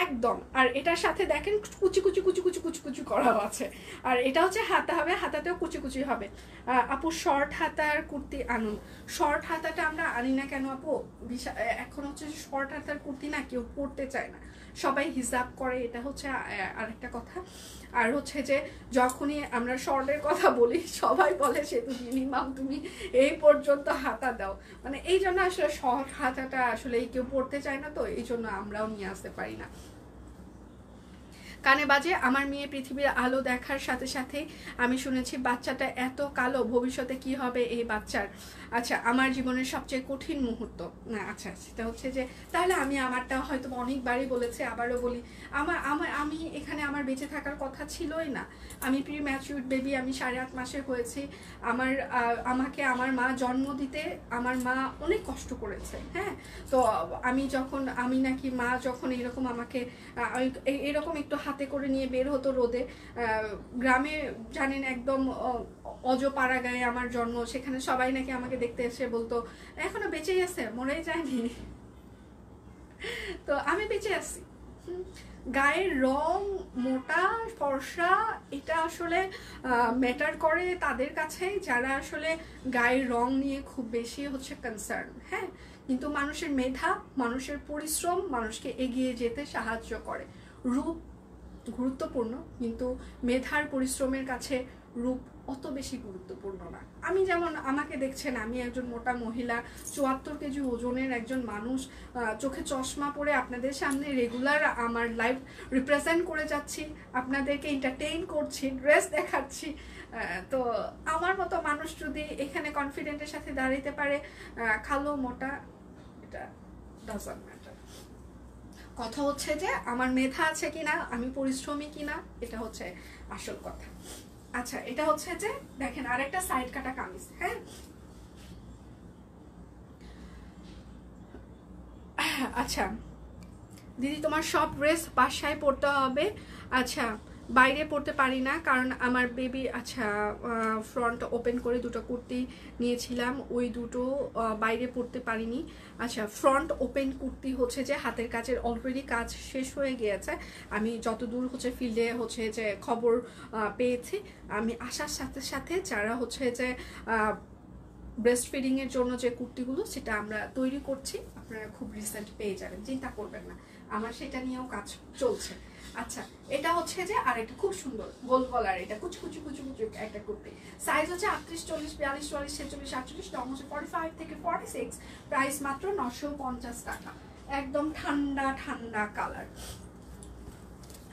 একদম, আর এটার সাথে দেখেন কুচি কুচি কুচি কুচি কুচি কুচি করা আছে। আর এটা হচ্ছে হাতা হবে, হাতাতেও কুচি কুচি হবে। আপু শর্ট হাতার কুর্তি আনুন। শর্ট হাতাটা আমরা আনি না কেন আপু? এখন হচ্ছে শর্ট হাতার কুর্তি না কেউ পরতে চায় না, সবাই হিসাব করে, এটা হচ্ছে আরেকটা কথা। আর হচ্ছে যে যখনই আমরা শর্টের কথা বলি সবাই বলে সে তো মিনিমাম তুমি এই পর্যন্ত হাতা দাও, মানে এই জন্য আসলে শর্ট হাতাটা আসলে কেউ পরতে চায় না, তো এই জন্য আমরাও নিয়ে আসতে পারি না। কানে বাজে, আমার মেয়ে পৃথিবীর আলো দেখার সাথে সাথে আমি শুনেছি বাচ্চাটা এত কালো, ভবিষ্যতে কি হবে এই বাচ্চার। আচ্ছা, আমার জীবনের সবচেয়ে কঠিন মুহূর্ত না, আচ্ছা সেটা হচ্ছে যে তাহলে আমি আমারটা হয়তো অনেকবারই বলেছি, আবারও বলি, আমি এখানে আমার বেঁচে থাকার কথা ছিলই না। আমি প্রি ম্যাচিউরড বেবি, আমি 8.5 মাসের হয়েছি। আমাকে আমার মা জন্ম দিতে আমার মা অনেক কষ্ট করেছে। হ্যাঁ, তো আমি নাকি মা যখন এরকম আমাকে এরকম একটু হাতে করে নিয়ে বের হতো রোদে, গ্রামে জানেন একদম অজপাড়া গায়ে আমার জন্ম, সেখানে সবাই নাকি আমাকে দেখতে এসে বলতো এখনো বেঁচেই আছে, মরেই যায়নি। তো আমি বেঁচে আছি। গায়ের রং মোটা ফর্সা এটা আসলে ম্যাটার করে তাদের কাছে যারা আসলে গায়ের রং নিয়ে খুব বেশি হচ্ছে কনসার্ন। হ্যাঁ, কিন্তু মানুষের মেধা, মানুষের পরিশ্রম মানুষকে এগিয়ে যেতে সাহায্য করে। রূপ গুরুত্বপূর্ণ, কিন্তু মেধার পরিশ্রমের কাছে রূপ অত বেশি গুরুত্বপূর্ণ না। আমি যেমন আমাকে দেখছেন, আমি একজন মোটা মহিলা, 74 কেজি ওজনের একজন মানুষ, চোখে চশমা পরে আপনাদের সামনে রেগুলার আমার লাইফ রিপ্রেজেন্ট করে যাচ্ছি, আপনাদেরকে এন্টারটেইন করছি, ড্রেস দেখাচ্ছি। তো আমার মতো মানুষ যদি এখানে কনফিডেন্টের সাথে দাঁড়াতে পারে, কালো মোটা এটা ডাজন্ট ম্যাটার। কথা হচ্ছে যে আমার মেধা আছে কিনা, আমি পরিশ্রমী কিনা, এটা হচ্ছে আসল কথা। আচ্ছা, এটা হচ্ছে যে দেখেন আরেকটা সাইড কাটা কামিজ। হ্যাঁ, আচ্ছা দিদি তোমার সব ড্রেস বাসায় পরতে হবে? আচ্ছা, বাইরে পরতে পারি না, কারণ আমার বেবি আচ্ছা ফ্রন্ট ওপেন করে দুটো কুর্তি নিয়েছিলাম, ওই দুটো বাইরে পরতে পারিনি। আচ্ছা ফ্রন্ট ওপেন কুর্তি হচ্ছে যে হাতের কাজের অলরেডি কাজ শেষ হয়ে গিয়েছে। আমি যতদূর হচ্ছে ফিল্ডে হচ্ছে যে খবর পেয়েছি, আমি আসার সাথে সাথে যারা হচ্ছে যে ব্রেস্ট ফিডিংয়ের জন্য যে কুর্তিগুলো সেটা আমরা তৈরি করছি, আপনারা খুব রিসেন্ট পেয়ে যাবেন, চিন্তা করবেন না, আমার সেটা নিয়েও কাজ চলছে। আচ্ছা এটা হচ্ছে যে আরেকটা খুব সুন্দর গোল গলার, এটা কুচু কুচু কুচু কুচু একটা কুর্তি, সাইজ হচ্ছে 38, 40, 42, 44, 46, 48, লং হচ্ছে 45 থেকে 46, প্রাইস মাত্র 950 টাকা। একদম ঠান্ডা ঠান্ডা কালার,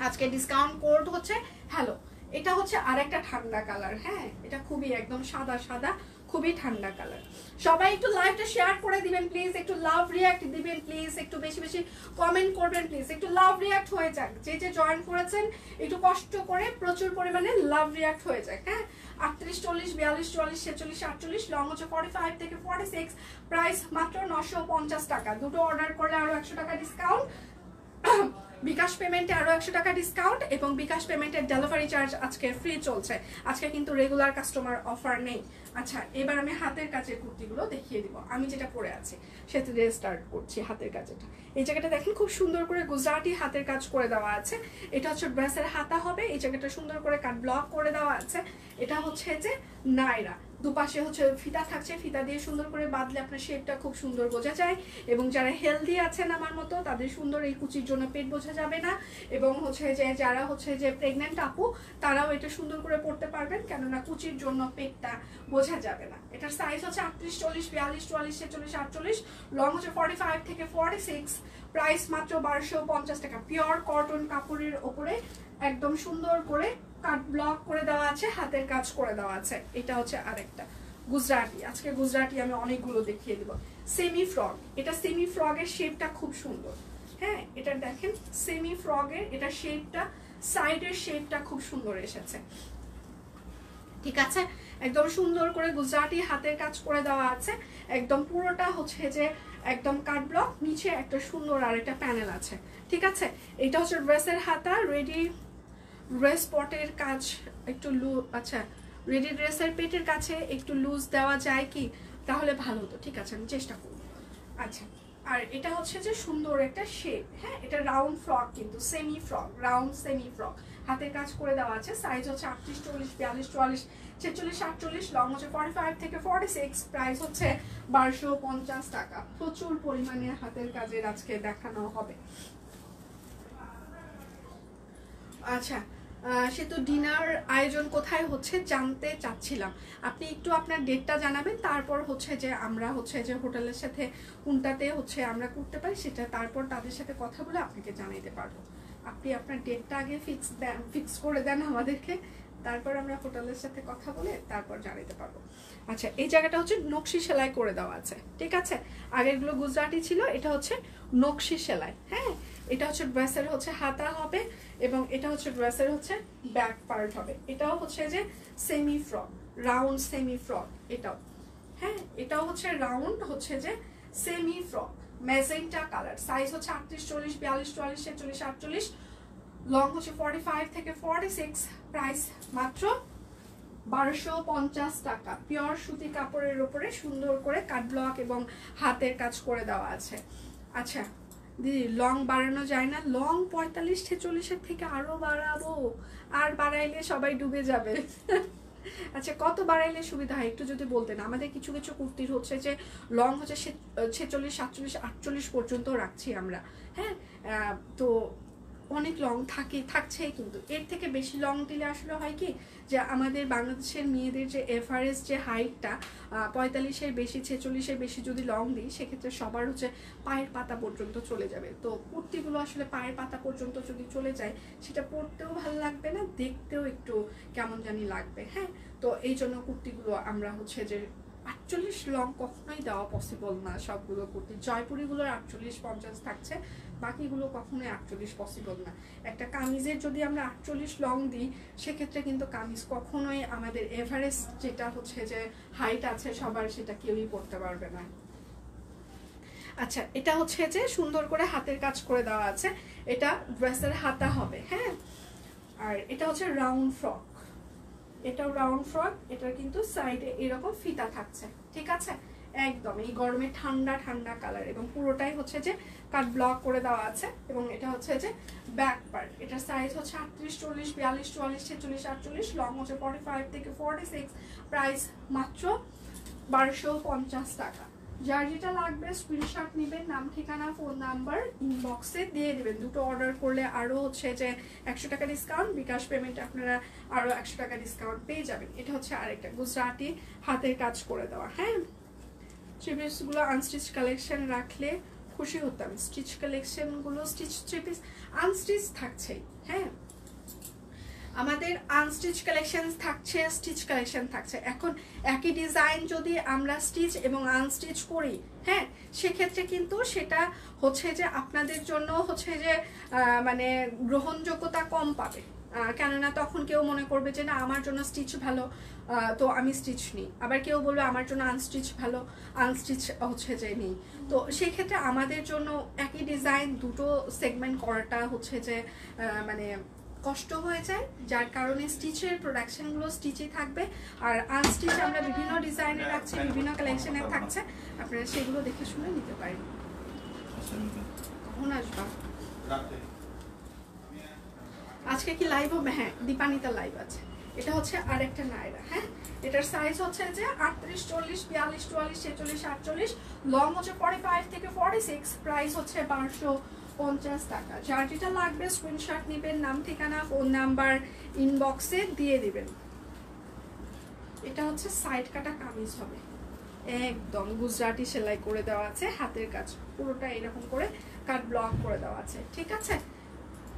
আজকে ডিসকাউন্ট কোড হচ্ছে হ্যালো। এটা হচ্ছে আরেকটা ঠান্ডা কালার, হ্যাঁ এটা খুবই একদম সাদা সাদা, খুবই ঠান্ডা কালার। সবাই একটু লাইভটা শেয়ার করে দিবেন প্লিজ, একটু লাভ রিয়াক্ট দিবেন প্লিজ, একটু বেশি বেশি কমেন্ট করবেন প্লিজ, একটু লাভ রিয়াক্ট হয়ে যাক, যে যে জয়েন করেছেন একটু কষ্ট করে প্রচুর পরিমাণে লাভ রিয়াক্ট হয়ে যাক। হ্যাঁ 38, 40, 42, 44, 46, 48, লং হচ্ছে 45 থেকে 46, প্রাইস মাত্র 950 টাকা। দুটো অর্ডার করলে আরো 100 টাকা ডিসকাউন্ট, বিকাশ পেমেন্টে আরো 100 টাকা ডিসকাউন্ট, এবং বিকাশ পেমেন্টের ডেলিভারি চার্জ আজকে ফ্রি চলছে, আজকে কিন্তু রেগুলার কাস্টমার অফার নেই। আচ্ছা এবার আমি হাতের কাজের কুর্তিগুলো দেখিয়ে দিব, আমি যেটা পরে আছি সেটা দিয়ে স্টার্ট করছি। হাতের কাজেরটা এই জায়গাটা দেখেন খুব সুন্দর করে গুজরাটি হাতের কাজ করে দেওয়া আছে, এটা হচ্ছে ড্রেসের হাতা হবে, এই জায়গাটা সুন্দর করে কাট ব্লক করে দেওয়া আছে। এটা হচ্ছে যে নাইরা, দুপাশে হচ্ছে ফিতা থাকছে, ফিতা দিয়ে সুন্দর করে বাঁধলে আপনার শেপটা খুব সুন্দর বোঝা যায়, এবং যারা হেলদি আছেন আমার মতো তাদের সুন্দর এই কুচির জন্য পেট বোঝা যাবে না, এবং হচ্ছে যে যারা হচ্ছে যে প্রেগনেন্ট আপু তারাও এটা সুন্দর করে পড়তে পারবেন, কেননা কুচির জন্য পেটটা বোঝা যাবে না। এটার সাইজ হচ্ছে 38, 40, 42, 44, 46, 48, লং হচ্ছে 45 থেকে 46, প্রাইস মাত্র 1250 টাকা। পিওর কটন কাপড়ের ওপরে একদম সুন্দর করে কাট ব্লক করে দেওয়া আছে, হাতের কাজ করে দেওয়া আছে। এটা হচ্ছে আরেকটা গুজরাটি, আজকে গুজরাটি আমি অনেকগুলো দেখিয়ে দেবো। সেমি ফ্রক, এটা সেমি ফ্রকের শেপটা খুব সুন্দর, হ্যাঁ এটা দেখেন সেমি ফ্রকের এটা শেপটা, সাইডের শেপটা খুব সুন্দর এসেছে, ঠিক আছে একদম সুন্দর করে গুজরাটি হাতের কাজ করে দেওয়া আছে, একদম পুরোটা হচ্ছে যে একদম কাট ব্লক, নিচে একটা সুন্দর আর একটা প্যানেল আছে, ঠিক আছে। এটা হচ্ছে ড্রেসের হাতা, রেডি ড্রেস পটের কাজ একটু আচ্ছা রেডি ড্রেসের পেটের কাছে একটু লুজ দেওয়া যায় কি, তাহলে ভালো হতো, ঠিক আছে আমি চেষ্টা করব। আচ্ছা আর এটা হচ্ছে যে সুন্দর একটা শেপ, হ্যাঁ এটা রাউন্ড ফ্রক, কিন্তু semi frock, round semi frock, হাতের কাজ করে দেওয়া আছে, সাইজ হচ্ছে 38, 40, 42, 44, 46, 48, লং হচ্ছে 45 থেকে 46, প্রাইস হচ্ছে 1250 টাকা। প্রচুর পরিমাণে হাতের কাজের আজকে দেখানো হবে। আচ্ছা সে তো ডিনার আয়োজন কোথায় হচ্ছে জানতে চাচ্ছিলাম, আপনি একটু আপনার ডেটটা জানাবেন, তারপর হচ্ছে যে আমরা হচ্ছে যে হোটেলের সাথে কোনটাতে হচ্ছে আমরা করতে পারি সেটা তারপর তাদের সাথে কথা বলে আপনাকে জানাইতে পারবো। আপনি আপনার ডেটটা আগে ফিক্স করে দেন আমাদেরকে, তারপর আমরা হোটেলের সাথে কথা বলে তারপর জানাইতে পারবো। আচ্ছা এই জায়গাটা হচ্ছে নকশি সেলাই করে দেওয়া আছে, ঠিক আছে, আগেরগুলো গুজরাটি ছিল, এটা হচ্ছে নকশি সেলাই, হ্যাঁ এটা হচ্ছে ড্রেসের হচ্ছে হাতা হবে, এবং এটা হচ্ছে ড্রেসের হচ্ছে ব্যাক পার্ট হবে। এটাও হচ্ছে যে semi frock, round semi frock, এটাও হ্যাঁ এটাও হচ্ছে রাউন্ড হচ্ছে যে semi frock, magenta colour, size হচ্ছে 38, 40, 42, 44, 46, 48, লং হচ্ছে 45 থেকে 46, প্রাইস মাত্র 1250 টাকা। পিওর সুতি কাপড়ের উপরে সুন্দর করে কাট ব্লক এবং হাতের কাজ করে দেওয়া আছে। আচ্ছা দিদি লং বাড়ানো যায় না, লং 45, 46 থেকে আরো বাড়াবো, আর বাড়াইলে সবাই ডুবে যাবে। আচ্ছা কত বাড়াইলে সুবিধা হয় একটু যদি বলতেন, আমাদের কিছু কিছু কুর্তির হচ্ছে যে লং হচ্ছে 46, 47, 48 পর্যন্ত রাখছি আমরা, হ্যাঁ তো অনেক লং থাকছে, কিন্তু এর থেকে বেশি লং দিলে আসলে হয় কি যে আমাদের বাংলাদেশের মেয়েদের যে এভারেজ যে হাইটটা 45-এর বেশি 46-এর বেশি যদি লং দিই সেক্ষেত্রে সবার হচ্ছে পায়ের পাতা পর্যন্ত চলে যাবে। তো কুর্তিগুলো আসলে পায়ের পাতা পর্যন্ত যদি চলে যায় সেটা পরতেও ভালো লাগবে না, দেখতেও একটু কেমন জানি লাগবে, হ্যাঁ তো এই জন্য কুর্তিগুলো আমরা হচ্ছে যে 48 লং কখনোই দেওয়া পসিবল না, সবগুলো কুর্তি জয়পুরিগুলোর 48, 50 থাকছে, বাকিগুলো কখনোই 48 পসিবল না। একটা কামিজের যদি আমরা 48 লং দিই সেক্ষেত্রে কিন্তু কামিজ কখনোই আমাদের এভারেজ যেটা হচ্ছে যে হাইট আছে সবার সেটা কেউই পরতে পারবে না। আচ্ছা এটা হচ্ছে যে সুন্দর করে হাতের কাজ করে দেওয়া আছে, এটা ড্রেসের হাতা হবে, হ্যাঁ আর এটা হচ্ছে রাউন্ড ফ্রক, এটাও রাউন্ড ফ্রক, এটা কিন্তু সাইডে এরকম ফিতা থাকছে, ঠিক আছে। একদম এই গরমে ঠান্ডা ঠান্ডা কালার, এবং পুরোটাই হচ্ছে যে কাট ব্লক করে দেওয়া আছে। এবং এটা হচ্ছে যে ব্যাক পার্ট, এটার সাইজ হচ্ছে 38, 40, 42, 44, 46, 48, লং হচ্ছে 45 থেকে 46, প্রাইস মাত্র 1250 টাকা। যার যেটা লাগবে স্ক্রিনশট নেবেন, নাম ঠিকানা ফোন নাম্বার ইনবক্সে দিয়ে দেবেন। দুটো অর্ডার করলে আরও হচ্ছে যে 100 টাকা ডিসকাউন্ট, বিকাশ পেমেন্টে আপনারা আরও 100 টাকা ডিসকাউন্ট পেয়ে যাবেন। এটা হচ্ছে আরেকটা গুজরাটি হাতের কাজ করে দেওয়া, হ্যাঁ। থ্রি পিসগুলো আনস্টিচ কালেকশন রাখলে খুশি হতাম। স্টিচ কালেকশনগুলো স্টিচ থ্রি পিস আনস্টিচ থাকছেই, হ্যাঁ, আমাদের আনস্টিচ কালেকশন থাকছে, স্টিচ কালেকশন থাকছে। এখন একই ডিজাইন যদি আমরা স্টিচ এবং আনস্টিচ করি, হ্যাঁ, সেক্ষেত্রে কিন্তু সেটা হচ্ছে যে আপনাদের জন্য হচ্ছে যে মানে গ্রহণযোগ্যতা কম পাবে, কেননা তখন কেউ মনে করবে যে না আমার জন্য স্টিচ ভালো, তো আমি স্টিচ নিই। আবার কেউ বলবে আমার জন্য আনস্টিচ ভালো, আনস্টিচ হচ্ছে যে নিই। তো সেক্ষেত্রে আমাদের জন্য একই ডিজাইন দুটো সেগমেন্ট করাটা হচ্ছে যে মানে কষ্ট হয়ে যায়, যার কারণে স্টিচের প্রোডাকশনগুলো স্টিচই থাকবে, আর আনস্টিচ আমরা বিভিন্ন ডিজাইনে রাখছি, বিভিন্ন কালেকশনে থাকছে, আপনারা সেগুলো দেখে শুনে নিতে পারেন। কখন আসবা? আজকে কি লাইভ হবে? হ্যাঁ, দীপানিতা লাইভ আছে। এটা হচ্ছে আরেকটা নায়রা, হ্যাঁ, এটার সাইজ হচ্ছে যে 38, 40, 42, 44, 46, 48, লং হচ্ছে 45 থেকে 46, প্রাইস হচ্ছে 1250 টাকা। যার যেটা লাগবে স্ক্রিনশট নেবেন, নাম ঠিকানা ফোন নাম্বার ইনবক্সে দিয়ে দিবেন। এটা হচ্ছে সাইড কাটা কামিজ হবে, একদম গুজরাটি সেলাই করে দেওয়া আছে, হাতের কাজ পুরোটা এরকম করে কাট ব্লক করে দেওয়া আছে, ঠিক আছে।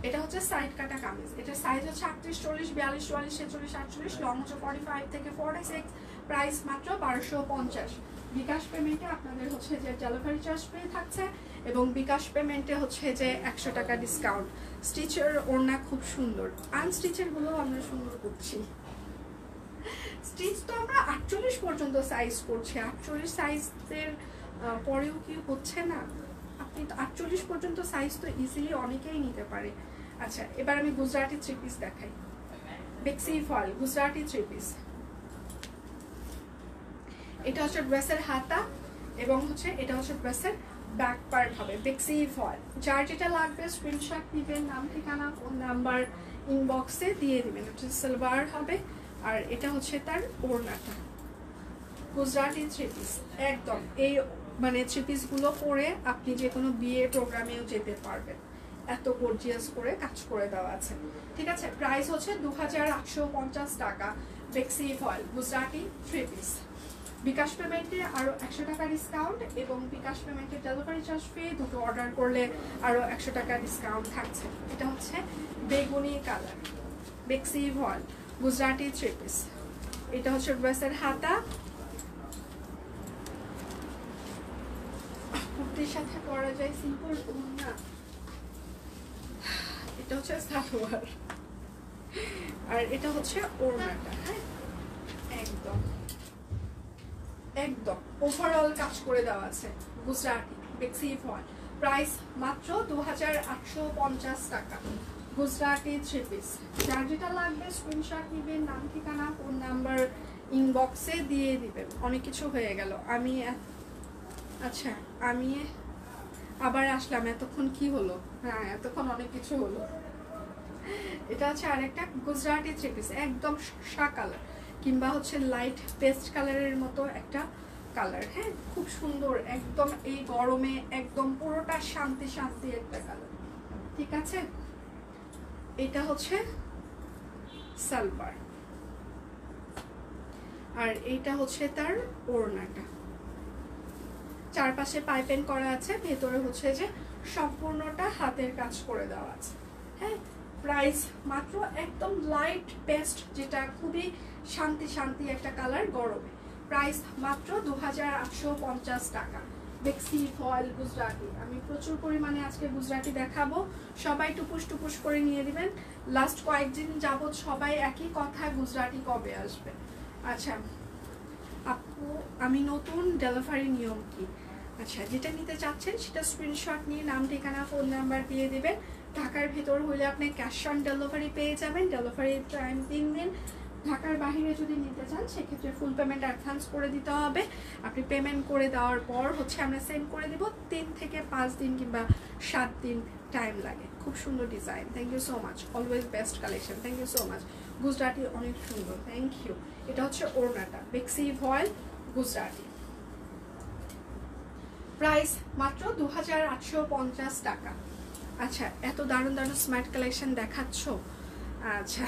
এটা হচ্ছে সাইড কাটা কামিজ, এটার সাইজ হচ্ছে 38, 40, 42, 44, 46, 48, লং হচ্ছে 45 থেকে 46, প্রাইস মাত্র 1250। বিকাশ পেমেন্টে আপনাদের হচ্ছে যে ডেলিভারি চার্জ ফ্রি থাকছে, এবং বিকাশ পেমেন্টে হচ্ছে যে 100 টাকা ডিসকাউন্ট। স্টিচের ওড়না খুব সুন্দর, আনস্টিচের গুলো আমরা সুন্দর করছি। স্টিচ তো আমরা 48 পর্যন্ত সাইজ করছি, 48 সাইজের পরেও কি হচ্ছে না? আপনি তো 48 পর্যন্ত সাইজ তো ইজিলি অনেকেই নিতে পারে। আচ্ছা, এবার আমি গুজরাটি থ্রি পিস দেখাই, বেক্সি ফয়েল গুজরাটি থ্রি পিস। এটা হচ্ছে ড্রেসের হাতা, এবং হচ্ছে এটা হচ্ছে ড্রেসের ব্যাক পার্ট হবে, বেক্সি ফয়েল। যার যেটা লাগবে স্ক্রিনশট নেবেন, নাম ঠিকানা ফোন নাম্বার ইনবক্সে দিয়ে দিবেন। এটা সালোয়ার হবে, আর এটা হচ্ছে তার ওড়নাটা। গুজরাটি থ্রি পিস, একদম এই মানে থ্রি পিসগুলো পরে আপনি যে কোনো বিয়ে প্রোগ্রামেও যেতে পারবেন, এত গর্জিয়াস করে কাজ করে দেওয়া আছে, ঠিক আছে। প্রাইস হচ্ছে 2850 টাকা, বেক্সি foil Gujarati three piece. BKash পেমেন্টে আরও 100 টাকা ডিসকাউন্ট, এবং বিকাশ পেমেন্টে ডেলিভারি চার্জ ফ্রি, দুটো অর্ডার করলে আরও 100 টাকা ডিসকাউন্ট থাকছে। এটা হচ্ছে বেগুনি কালার, বেক্সি ফয়েল গুজরাটি থ্রি পিস। এটা হচ্ছে ড্রেসের হাতা, কুর্তির সাথে পরা যায় সিম্পল ওড়না। এটা হচ্ছে সালোয়ার, আর এটা হচ্ছে ওড়নাটা, হ্যাঁ, একদম একদম ওভারঅল কাজ করে দেওয়া আছে গুজরাটি বেক্সি ফয়েল। প্রাইস মাত্র 2850 টাকা, গুজরাটি থ্রি পিস। যার যেটা লাগবে স্ক্রিনশট নেবেন, নাম ঠিকানা ফোন নাম্বার ইনবক্সে দিয়ে দিবেন। অনেক কিছু হয়ে গেল, আমি আচ্ছা আমি আবার আসলাম, এতক্ষণ কি হলো? হ্যাঁ, এতক্ষণ অনেক কিছু হলো। এটা হচ্ছে আরেকটা গুজরাটি থ্রি পিস, একদম শসা কালার কিংবা হচ্ছে লাইট পেস্ট কালারের মতো একটা কালার, হ্যাঁ, খুব সুন্দর, একদম এই গরমে একদম পুরোটা শান্তি শান্তি একটা কালার, ঠিক আছে। এটা হচ্ছে সালোয়ার, আর এইটা হচ্ছে তার ওড়নাটা। চারপাশে পাইপিং করা আছে, ভেতরে হচ্ছে যে সম্পূর্ণটা হাতের কাজ করে দেওয়া আছে, হ্যাঁ। প্রাইস মাত্র একদম লাইট পেস্ট, যেটা খুবই শান্তি শান্তি একটা কালার গরমে, প্রাইস মাত্র 2850 টাকা, বেক্সি ফয়েল গুজরাটি। আমি প্রচুর পরিমাণে আজকে গুজরাটি দেখাবো, সবাই টুপুস টুপুস করে নিয়ে দিবেন। লাস্ট কয়েকদিন যাবত সবাই একই কথা, গুজরাটি কবে আসবে। আচ্ছা আপু, আমি নতুন ডেলিভারি নিয়ম কি? আচ্ছা, যেটা নিতে চাচ্ছেন সেটা স্ক্রিনশট নিয়ে নাম ঠিকানা ফোন নাম্বার দিয়ে দিবেন, ঢাকার ভেতর হলে আপনি ক্যাশ অন ডেলিভারি পেয়ে যাবেন, ডেলিভারি টাইম 3 দিন। ঢাকার বাইরে যদি নিতে চান সেক্ষেত্রে ফুল পেমেন্ট অ্যাডভান্স করে দিতে হবে। আপনি পেমেন্ট করে দেওয়ার পর হচ্ছে আমরা সেন্ড করে দিব। 3 থেকে 5 দিন কিংবা 7 দিন টাইম লাগে। খুব সুন্দর design, thank you so much, always best collection, thank you so much. Gujarati অনেক সুন্দর, থ্যাংক ইউ। এটা হচ্ছে ওড়নাটা, বেক্সি ভয়েল গুজরাটি, প্রাইস মাত্র 2850 টাকা। আচ্ছা, এত দারুণ দারুণ স্মার্ট কালেকশন দেখাচ্ছ। আচ্ছা,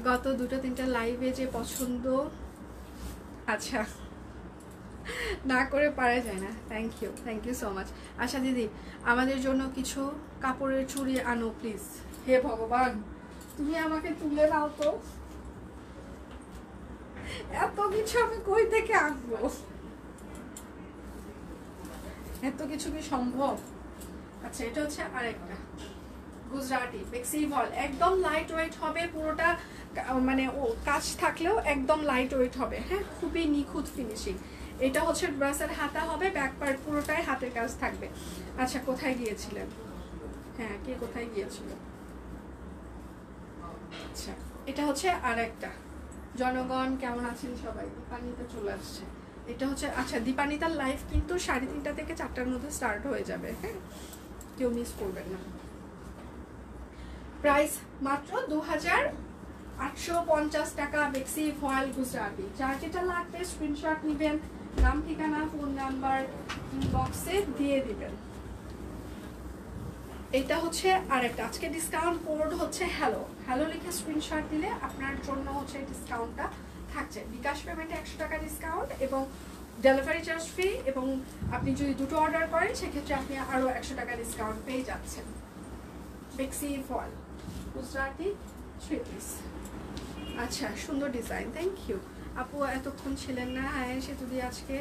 গত 2-3টা লাইভে যে পছন্দ, আচ্ছা না করে পারা যায় না। Thank you so much. আচ্ছা দিদি, আমাদের জন্য কিছু কাপড়ের চুড়ি আনো প্লিজ। হে ভগবান, তুমি আমাকে তুলে নাও তো, এত কিছু আমি কই থেকে আনবো? এত কিছু কি সম্ভব? আচ্ছা, এটা হচ্ছে আরেকটা গুজরাটি বেক্সি ভয়েল, একদম লাইট ওয়েট হবে পুরোটা, মানে ও কাজ থাকলেও একদম লাইট ওয়েট হবে। হ্যাঁ, খুবই নিখুঁত ফিনিশিং। এটা হচ্ছে ড্রেসের হাতা হবে, ব্যাক পার্ট পুরোটাই হাতের কাজ থাকবে। আচ্ছা, কোথায় গিয়েছিলেন? হ্যাঁ, কে কোথায় গিয়েছিল? আচ্ছা, এটা হচ্ছে আরেকটা। জনগণ কেমন আছেন সবাই? দীপানিতা চলে আসছে। এটা হচ্ছে, আচ্ছা দীপানিতার লাইভ কিন্তু 3:30 থেকে 4টার মধ্যে স্টার্ট হয়ে যাবে। হ্যাঁ, কেউ মিস করবেন না। প্রাইস মাত্র 2850 টাকা, বেক্সি ভয়েল গুজরাটি। যার যেটা লাগবে স্ক্রিনশট নেবেন, নাম ঠিকানা ফোন নাম্বার ইনবক্সে দিয়ে দিবেন। এটা হচ্ছে আরেকটা, আজকে ডিসকাউন্ট কোড হচ্ছে হ্যালো লিখে স্ক্রিনশট দিলে আপনার জন্য হচ্ছে ডিসকাউন্টটা থাকছে। বিকাশ পেমেন্টে 100 টাকা ডিসকাউন্ট এবং ডেলিভারি চার্জ ফ্রি, এবং আপনি যদি দুটো অর্ডার করেন সেক্ষেত্রে আপনি আরও 100 টাকা ডিসকাউন্ট পেয়ে যাচ্ছেন। বেক্সি ভয়েল গুজরাটি 3 পিস। আচ্ছা, সুন্দর ডিজাইন, থ্যাংক ইউ আপু। এতক্ষণ ছিলেন না, হ্যাঁ সেতু দিয়ে আজকে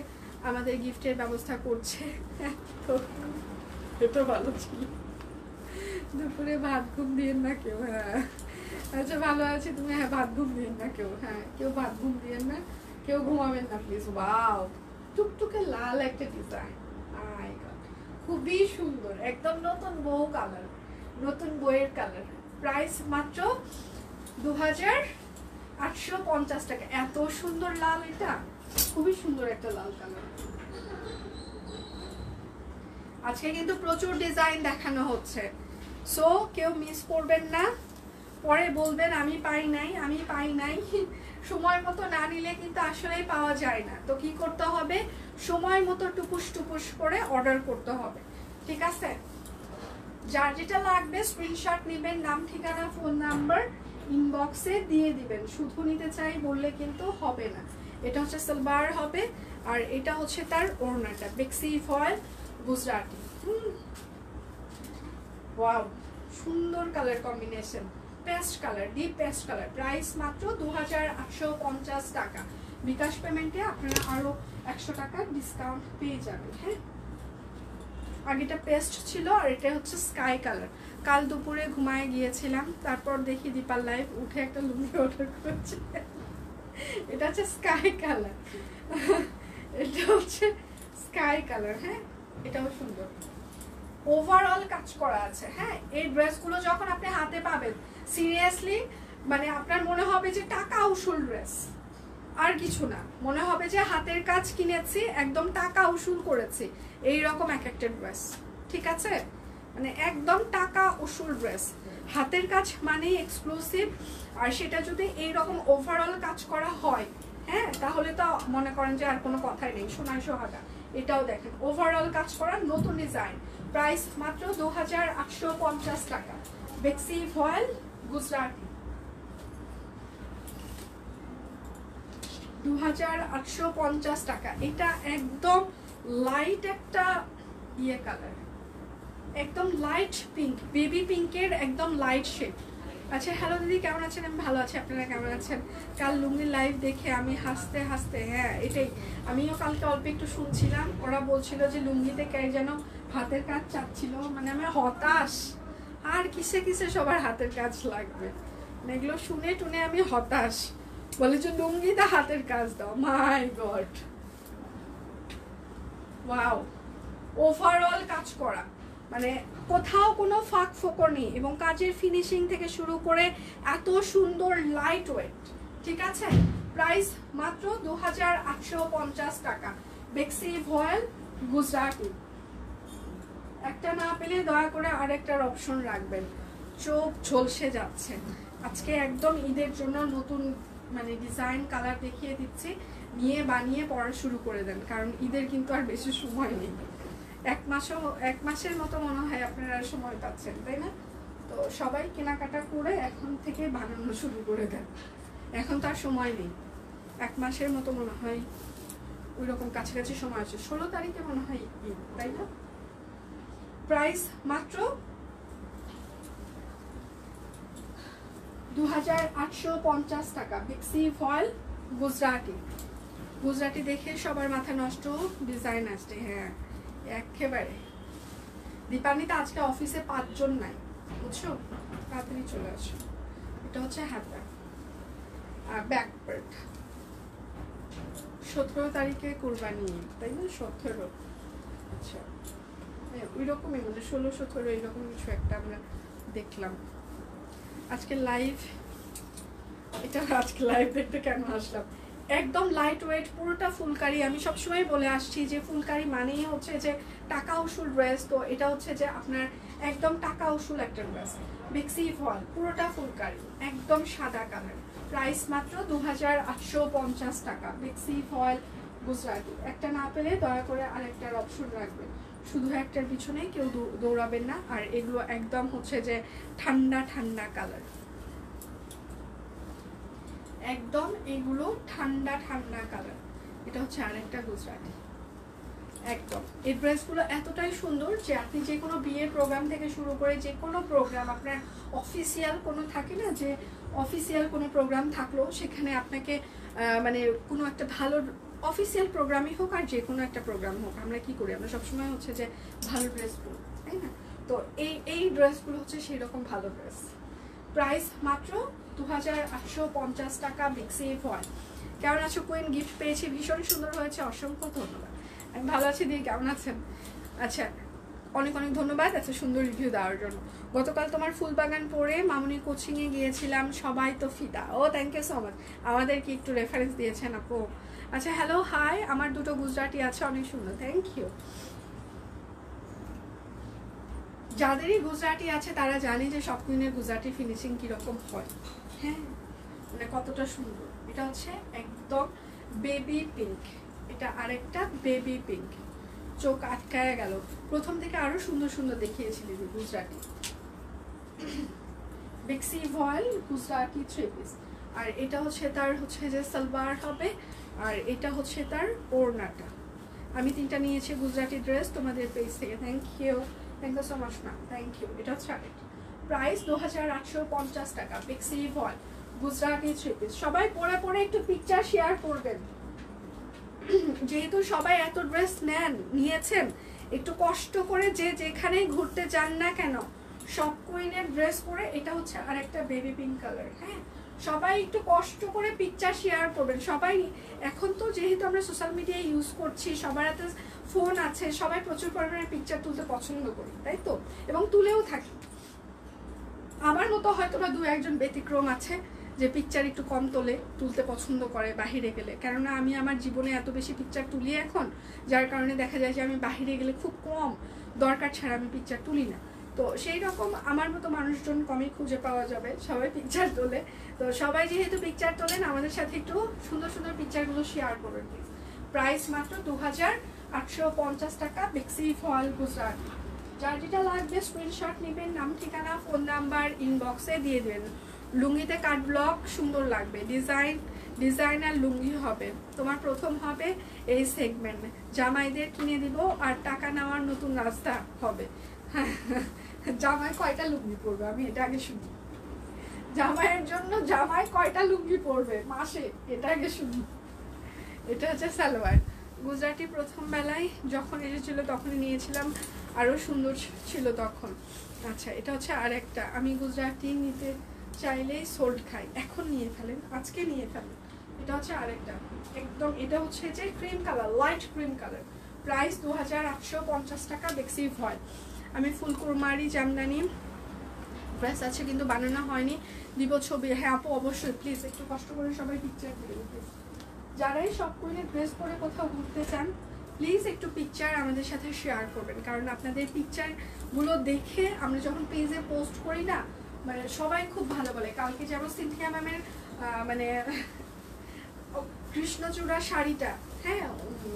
আমাদের গিফটের ব্যবস্থা করছে। এটা ভালো ছিল। দুপুরে ভাত ঘুম দিয়েন না কেউ। হ্যাঁ, আচ্ছা ভালো আছে তুমি? হ্যাঁ, ভাত ঘুম দিয়েন না কেউ। হ্যাঁ, কেউ ভাত ঘুম দিয়েন না, কেউ ঘুমাবেন না প্লিজ। ওয়াও, টুকটুকে লাল একটা ডিজাইন, খুবই সুন্দর, একদম নতুন বউ কালার, নতুন বইয়ের কালার। প্রাইস মাত্র 2850 টাকা। এত সুন্দর লাল, এটা খুবই সুন্দর একটা লাল কালার। আজকে কিন্তু প্রচুর ডিজাইন দেখানো হচ্ছে, সো কেউ মিস করবেন না। পরে বলবেন আমি পাই নাই। সময় মতো না নিলে কিন্তু আসলেই পাওয়া যায় না। তো কি করতে হবে? সময় মতো টুপুস করে অর্ডার করতে হবে, ঠিক আছে? যার যেটা লাগবে স্ক্রিনশট নেবেন, নাম ঠিকানা ফোন নাম্বার ইনবক্সে দিয়ে দিবেন। শুধু নিতে চাই বললে কিন্তু হবে না। এটা হচ্ছে সালোয়ার হবে, আর এটা হচ্ছে তার ওড়নাটা, বেক্সি ভয়েল গুজরাটি। ওয়াও, সুন্দর colour combination, paste colour, deep paste colour. Price মাত্র 2850 টাকা। বিকাশ পেমেন্টে আপনারা আরো 100 টাকা ডিসকাউন্ট পেয়ে যাবেন। হ্যাঁ, আগেটা পেস্ট ছিল আর এটা হচ্ছে স্কাই কালার। কাল দুপুরে ঘুমায় গিয়েছিলাম, তারপর দেখি দীপার লাইভ উঠে একটা লুঙ্গি অর্ডার করেছে। এটা হচ্ছে স্কাই কালার, এটা হচ্ছে স্কাই কালার। হ্যাঁ, এটাও সুন্দর, ওভারঅল কাজ করা আছে। হ্যাঁ, এই ড্রেসগুলো যখন আপনি হাতে পাবেন, সিরিয়াসলি মানে আপনার মনে হবে যে টাকা উসুল ড্রেস, আর কিছু না। মনে হবে যে হাতের কাজ কিনেছি, একদম টাকা উসুল করেছি, এইরকম এক একটা ড্রেস। ঠিক আছে, মানে একদম টাকা উসুল ড্রেস। হাতের কাজ মানেই এক্সক্লুসিভ, আর সেটা যদি এইরকম ওভারঅল কাজ করা হয়, হ্যাঁ, তাহলে তো মনে করেন যে আর কোনো কথাই নেই, সোনায় সোহাগা। এটাও দেখেন ওভারঅল কাজ করা, নতুন ডিজাইন। প্রাইস মাত্র 2850 টাকা। বেক্সি ভয়েল গুজরাটি 2850 টাকা। এটা একদম লাইট একটা ইয়ে কালার, একদম লাইট পিঙ্ক, বেবি পিঙ্কের একদম লাইট শেড। আচ্ছা, হ্যালো দিদি, কেমন আছেন? আমি ভালো আছি, আপনারা কেমন আছেন? কাল লুঙ্গির লাইভ দেখে আমি হাসতে, হ্যাঁ এটাই, আমিও কালকে অল্প একটু শুনছিলাম, ওরা বলছিল যে লুঙ্গিতে কে যেন হাতের কাজ চাচ্ছিল। মানে আমি হতাশ, আর কিসে সবার হাতের কাজ লাগবে, এগুলো শুনে টুনে আমি হতাশ। বলে যে লুঙ্গিতে হাতের কাজ দাও। মাই গড, ওয়াও, ওভারঅল কাজ করা, মানে কোথাও কোনো ফাঁক ফোকর নেই, এবং কাজের ফিনিশিং থেকে শুরু করে এত সুন্দর লাইট ওয়েট। ঠিক আছে, প্রাইস মাত্র 2850 টাকা। বেক্সি ভয়েল গুজরাটি। একটা না পেলে দয়া করে আরেকটার অপশন রাখবেন। চোখ ঝলসে যাচ্ছে। আজকে একদম ঈদের জন্য নতুন মানে ডিজাইন কালার দেখিয়ে দিচ্ছি, নিয়ে বানিয়ে পড়া শুরু করে দেন, কারণ ঈদের কিন্তু আর বেশি সময় নেই। এক মাসের মতো মনে হয় আপনারা সময় পাচ্ছেন, তাই না? তো সবাই কেনাকাটা করে এখন থেকে বানানো শুরু করে দেন, এখন তো আর সময় নেই। 1 মাসের মতো মনে হয় ওই রকম কাছাকাছি সময় আছে, 16 তারিখে মনে হয় ঈদ, তাই না? প্রাইস মাত্র 2850 টাকা। বেক্সি ভয়েল গুজরাটি। গুজরাটি দেখে সবার মাথা নষ্ট, ডিজাইন আসছে। হ্যাঁ একেবারে। দীপান্বিতা আজকে অফিসে 5 জন নাই, বুঝছো? তাড়াতাড়ি চলে আসো। এটা হচ্ছে হাতা আর ব্যাক পার্ট। 17 তারিখে কুরবানি, তাই না? 17। আচ্ছা ওই রকমই মানে 16-17 এইরকম কিছু একটা আমরা দেখলাম আজকে লাইভ। এটা আজকে লাইভ দেখতে কেন আসলাম? একদম লাইট ওয়েট, পুরোটা ফুলকারি। আমি সবসময় বলে আসছি যে ফুলকারি মানেই হচ্ছে যে টাকা উসুল ড্রেস। তো এটা হচ্ছে যে আপনার একদম টাকা উসুল একটা ড্রেস। বেক্সি ভয়েল পুরোটা ফুলকারি, একদম সাদা কালার। প্রাইস মাত্র 2850 টাকা। বেক্সি ভয়েল গুজরাটি। একটা না পেলে দয়া করে আরেকটার অপশন রাখবেন, শুধু একটার পিছনে কেউ দৌড়াবেন না। আর এগুলো একদম হচ্ছে যে ঠান্ডা ঠান্ডা কালার, একদম এগুলো ঠান্ডা ঠান্ডা কালার। এটা হচ্ছে আরেকটা গুজরাটি। একদম এই ড্রেসগুলো এতটাই সুন্দর যে আপনি যে কোনো বিয়ের প্রোগ্রাম থেকে শুরু করে যে কোনো প্রোগ্রাম, আপনার অফিসিয়াল কোনো থাকে না যে অফিসিয়াল কোনো প্রোগ্রাম থাকলো, সেখানে আপনাকে মানে কোনো একটা ভালো অফিসিয়াল প্রোগ্রামই হোক আর যে কোনো একটা প্রোগ্রাম হোক, আমরা কি করি? আমরা সবসময় হচ্ছে যে ভালো ড্রেস পরি, তাই না? তো এই ড্রেসগুলো হচ্ছে সেই রকম ভালো ড্রেস। প্রাইস মাত্র 2850 টাকা। বেক্সি ভয়েল। কেমন আছো কুইন? গিফট পেয়েছি, ভীষণ সুন্দর হয়েছে, অসংখ্য ধন্যবাদ। আমি ভালো আছি দিদি, কেমন আছেন? আচ্ছা অনেক অনেক ধন্যবাদ এত সুন্দর রিভিউ দেওয়ার জন্য। গতকাল তোমার ফুল বাগান পরে মামুনি কোচিংয়ে গিয়েছিলাম, সবাই তো ফিদা। ও থ্যাংক ইউ সো মাচ, আমাদেরকে একটু রেফারেন্স দিয়েছেন আপু। আচ্ছা হ্যালো হাই, আমার দুটো গুজরাটি আছে, অনেক সুন্দর, থ্যাংক ইউ। যাদেরই গুজরাটি আছে তারা জানে যে সব কুইনের গুজরাটি ফিনিশিং কিরকম হয়। হ্যাঁ মানে কতটা সুন্দর। এটা হচ্ছে একদম বেবি পিঙ্ক, এটা আরেকটা বেবি পিঙ্ক। চোখ আটকায় গেল, প্রথম থেকে আরো সুন্দর সুন্দর দেখিয়েছিলি গুজরাটি। বেক্সি voile Gujarati 3 piece. আর এটা হচ্ছে তার হচ্ছে যে সালোয়ার হবে, আর এটা হচ্ছে তার ওড়নাটা। আমি 3টা নিয়েছি গুজরাটি ড্রেস তোমাদের পেজ থেকে, thank you so much ma'am, thank you. এটা হচ্ছে আরেকটা। প্রাইস 2850 টাকা। বেক্সি ভয়েল গুজরাটি 3 পিস। সবাই পরে পরে একটু পিকচার শেয়ার করবেন, যেহেতু সবাই এত ড্রেস নিয়েছেন, একটু কষ্ট করে যে যেখানেই ঘুরতে যান না কেন সব কুইনের ড্রেস পরে। এটা হচ্ছে আরেকটা বেবি পিঙ্ক কালার। হ্যাঁ সবাই একটু কষ্ট করে পিকচার শেয়ার করবেন। সবাই এখন তো যেহেতু আমরা সোশ্যাল মিডিয়া ইউজ করছি, সবার হাতে ফোন আছে, সবাই প্রচুর পরিমাণে পিকচার তুলতে পছন্দ করি, তাই তো? এবং তুলেও থাকি। আমার মতো হয়তো বা 2-1 ব্যতিক্রম আছে যে পিকচার একটু কম তুলতে পছন্দ করে বাহিরে গেলে, কেননা আমি আমার জীবনে এত বেশি পিকচার তুলি এখন, যার কারণে দেখা যায় যে আমি বাহিরে গেলে খুব কম, দরকার ছাড়া আমি পিকচার তুলি না। তো সেই রকম আমার মতো মানুষজন কমই খুঁজে পাওয়া যাবে, সবাই পিকচার তোলে। তো সবাই যেহেতু পিকচার তোলেন, আমাদের সাথে একটু সুন্দর সুন্দর পিকচারগুলো শেয়ার করবেন প্লিজ। প্রাইস মাত্র 2850 টাকা। বেক্সি ভয়েল গুজরাট। যার যেটা লাগবে স্ক্রিনশট নেবেন, নাম ঠিকানা ফোন নাম্বার ইনবক্সে দিয়ে দেবেন। লুঙ্গিতে কাট ব্লক সুন্দর লাগবে, ডিজাইনার লুঙ্গি হবে। তোমার প্রথম হবে এই সেগমেন্ট, জামাইদের কিনে দিব আর টাকা নেওয়ার নতুন রাস্তা হবে। জামাই কয়টা লুঙ্গি পরবে আমি এটা আগে শুনি। জামাইয়ের জন্য জামাই কয়টা লুঙ্গি পরবে মাসে, এটা আগে শুনি। এটা হচ্ছে সালোয়ার। গুজরাটি প্রথম বেলায় যখন এসেছিল তখনই নিয়েছিলাম, আরো সুন্দর ছিল তখন। আচ্ছা এটা হচ্ছে আরেকটা। আমি গুজরাটি নিতে চাইলেই সোল্ড খাই, এখন নিয়ে ফেলেন, আজকে নিয়ে ফেলেন। এটা হচ্ছে আরেকটা একদম, এটা হচ্ছে যে cream colour, light cream colour. Price 2850 টাকা। বেক্সি ভয়েল। আমি ফুলকুরমারি জামদানি ড্রেস আছে কিন্তু বানানো হয়নি, দিব ছবি। হ্যাঁ আপু অবশ্যই, প্লিজ একটু কষ্ট করে সবাই পিকচার দিবেন প্লিজ। যারাই সব করে ড্রেস পরে কোথাও ঘুরতে চান প্লিজ একটু পিকচার আমাদের সাথে শেয়ার করবেন, কারণ আপনাদের পিকচারগুলো দেখে আমরা যখন পেজে পোস্ট করি না, মানে সবাই খুব ভালো বলে। কালকে যেমন সিনথিয়া ম্যামের মানে কৃষ্ণচূড়া শাড়িটা, হ্যাঁ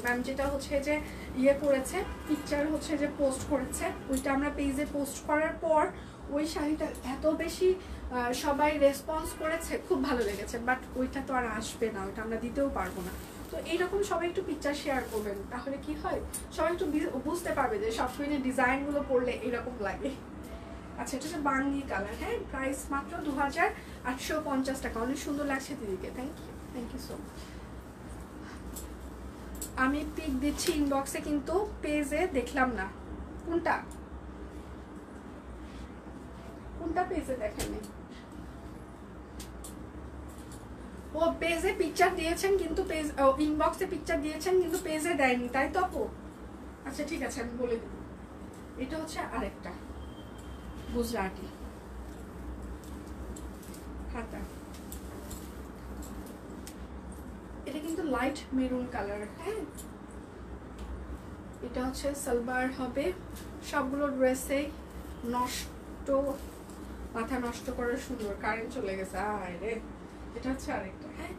ম্যাম যেটা হচ্ছে যে ইয়ে করেছে, পিকচার হচ্ছে যে পোস্ট করেছে, ওইটা আমরা পেজে পোস্ট করার পর ওই শাড়িটা এত বেশি সবাই রেসপন্স করেছে, খুব ভালো লেগেছে। বাট ওইটা তো আর আসবে না, ওইটা আমরা দিতেও পারবো না। তো এইরকম সবাই একটু পিকচার শেয়ার করবেন, তাহলে কি হয় সবাই একটু বুঝতে পারবে যে সব কুইনের ডিজাইনগুলো পরলে এরকম লাগে। আচ্ছা এটা হচ্ছে বাঙ্গি কালার, হ্যাঁ প্রাইস মাত্র 2850 টাকা। অনেক সুন্দর লাগছে দিদিকে, থ্যাংক ইউ সো মাচ। আমি পিক দিচ্ছি ইনবক্সে, কিন্তু পেজে দেখলাম না। কোনটা পেজে দেখেননি? ও পেজে পিকচার দিয়েছেন কিন্তু পেজ ইনবক্সে পিকচার দিয়েছেন কিন্তু পেজে দেয়নি, তাই তো আপু? আচ্ছা ঠিক আছে আমি বলে দেব। এটা হচ্ছে আরেকটা গুজরাটি হাতা, এটা কিন্তু লাইট মেরুন কালার, হ্যাঁ এটা হচ্ছে সালোয়ার হবে। সবগুলো ড্রেসে নষ্ট, মাথা নষ্ট করার সুন্দর, কারেন্ট চলে গেছে আরে। এটা হচ্ছে আরেকটা, হ্যাঁ